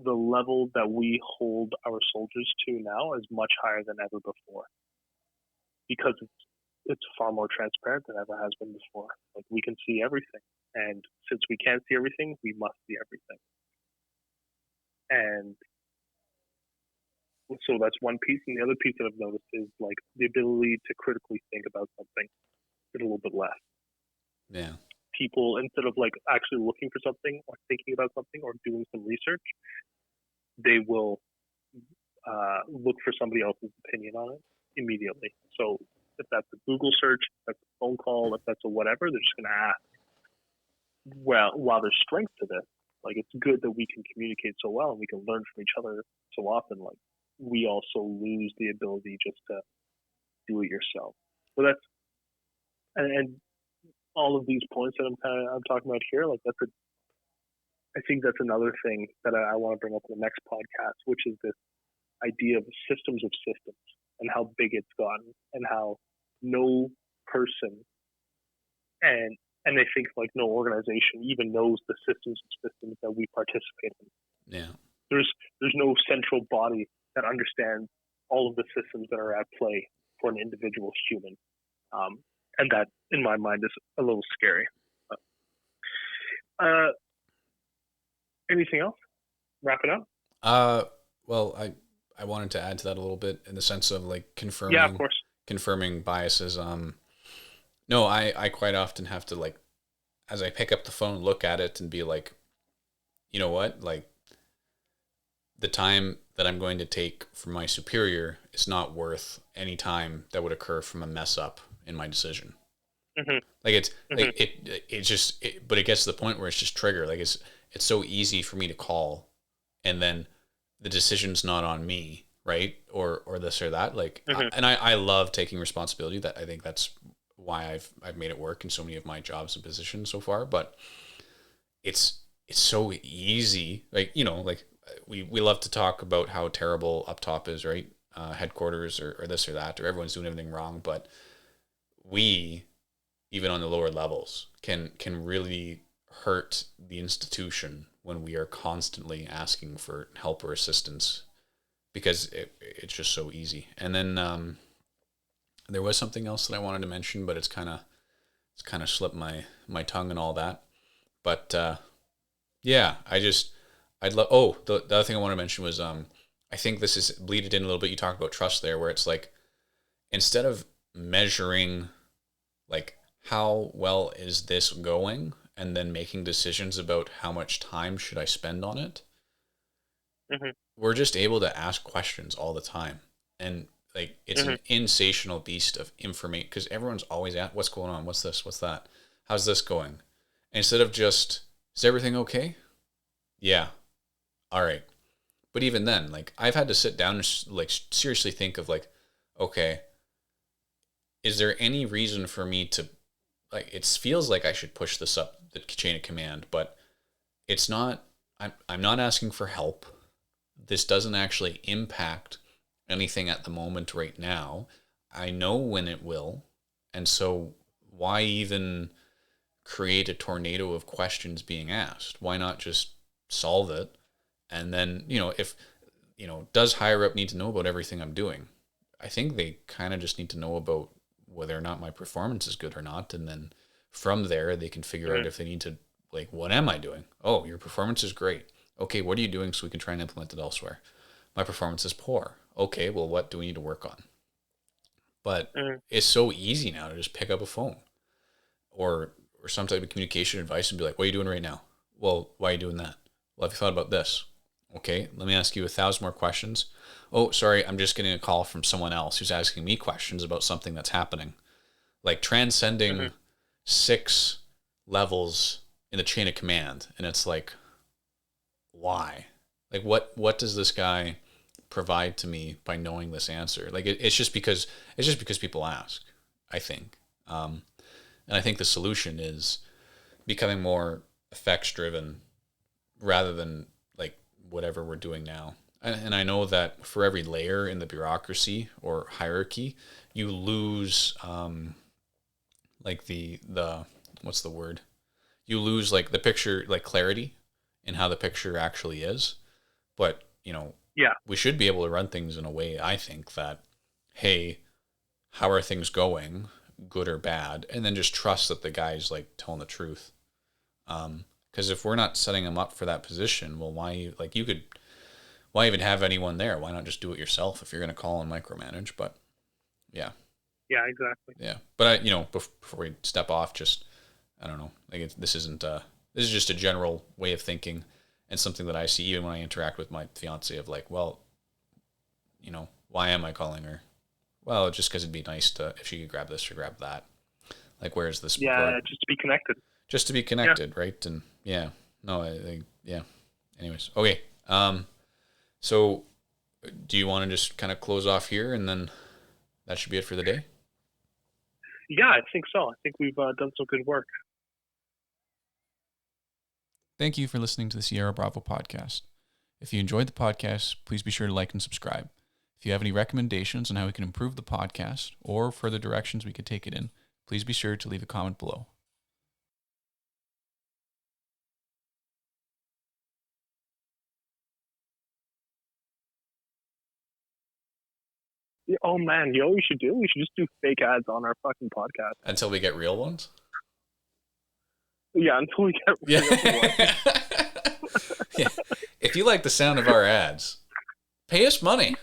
the level that we hold our soldiers to now is much higher than ever before because it's far more transparent than ever has been before. Like we can see everything, and since we can't see everything, we must see everything. And so that's one piece. And the other piece that I've noticed is like the ability to critically think about something is a little bit less. Yeah. People, instead of like actually looking for something or thinking about something or doing some research, they will look for somebody else's opinion on it immediately. So if that's a Google search, if that's a phone call, if that's a whatever, they're just going to ask. Well, while there's strength to this, like it's good that we can communicate so well and we can learn from each other so often. Like we also lose the ability just to do it yourself. So that's and all of these points that I'm talking about here, like I think that's another thing that I want to bring up in the next podcast, which is this idea of systems of systems and how big it's gotten and how no person and I think like no organization even knows the systems of systems that we participate in. Yeah. There's no central body that understands all of the systems that are at play for an individual human. And that, in my mind, is a little scary. Anything else? Wrap it up? Well, I wanted to add to that a little bit in the sense of like Yeah, of course. confirming biases. No, I quite often have to like, as I pick up the phone, look at it and be like, you know what? Like the time that I'm going to take from my superior is not worth any time that would occur from a mess up in my decision. Mm-hmm. Like it's Mm-hmm. like but it gets to the point where it's just trigger. Like it's so easy for me to call, and then the decision's not on me, right? Or this or that. Like, Mm-hmm. I love taking responsibility. That I think that's why I've made it work in so many of my jobs and positions so far. But it's so easy. Like like we love to talk about how terrible up top is, right? Headquarters or this or that, or everyone's doing everything wrong. But we, even on the lower levels, can really hurt the institution when we are constantly asking for help or assistance because it's just so easy. And then there was something else that I wanted to mention, but it's kind of slipped my tongue and all that. But yeah, I'd love. Oh, the other thing I want to mention was I think this is bleeded in a little bit. You talked about trust there, where it's like instead of measuring like how well is this going and then making decisions about how much time should I spend on it, Mm-hmm. we're just able to ask questions all the time. And like it's Mm-hmm. an insatiable beast of information because everyone's always at what's going on, what's this, what's that, how's this going, instead of just is everything okay? Yeah, all right. But even then, like I've had to sit down and like seriously think of like, okay, is there any reason for me to like it feels like I should push this up the chain of command, but it's not. I'm not asking for help. This doesn't actually impact anything at the moment right now. I know when it will, and so why even create a tornado of questions being asked? Why not just solve it? And then if does higher up need to know about everything I'm doing? I think they kind of just need to know about whether or not my performance is good or not, and then from there they can figure out if they need to like what am I doing? Oh, your performance is great. Okay, what are you doing so we can try and implement it elsewhere? My performance is poor. Okay, well what do we need to work on? But Mm-hmm. it's so easy now to just pick up a phone or some type of communication advice and be like, what are you doing right now? Well, why are you doing that? Well, have you thought about this? Okay, let me ask you 1,000 more questions. Oh, sorry, I'm just getting a call from someone else who's asking me questions about something that's happening. Like transcending 6 levels in the chain of command. And it's like, why? Like what does this guy provide to me by knowing this answer. Like it's just because people ask, I think. And I think the solution is becoming more effects driven rather than like whatever we're doing now. And I know that for every layer in the bureaucracy or hierarchy, you lose like the what's the word? You lose like the picture, like clarity in how the picture actually is. But, we should be able to run things in a way, I think, that, hey, how are things going, good or bad? And then just trust that the guy's like telling the truth. Because if we're not setting them up for that position, well, why even have anyone there? Why not just do it yourself if you're going to call and micromanage? But yeah. Yeah, exactly. Yeah. But before we step off, just, I don't know, like this is just a general way of thinking and something that I see even when I interact with my fiance of like, well, why am I calling her? Well, just because it'd be nice if she could grab this or grab that. Like, where's this? Yeah, just to be connected. Just to be connected, right? And yeah, no, yeah. Anyways, okay. So do you want to just kind of close off here and then that should be it for the day? Yeah, I think so. I think we've done some good work. Thank you for listening to the Sierra Bravo podcast. If you enjoyed the podcast, please be sure to like and subscribe. If you have any recommendations on how we can improve the podcast or further directions we could take it in, please be sure to leave a comment below. Oh man, you know what we should do? We should just do fake ads on our fucking podcast. Until we get real ones? Yeah, until we get real ones. Yeah. If you like the sound of our ads, pay us money.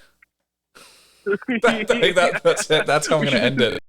That's it. That's how I'm going to end it.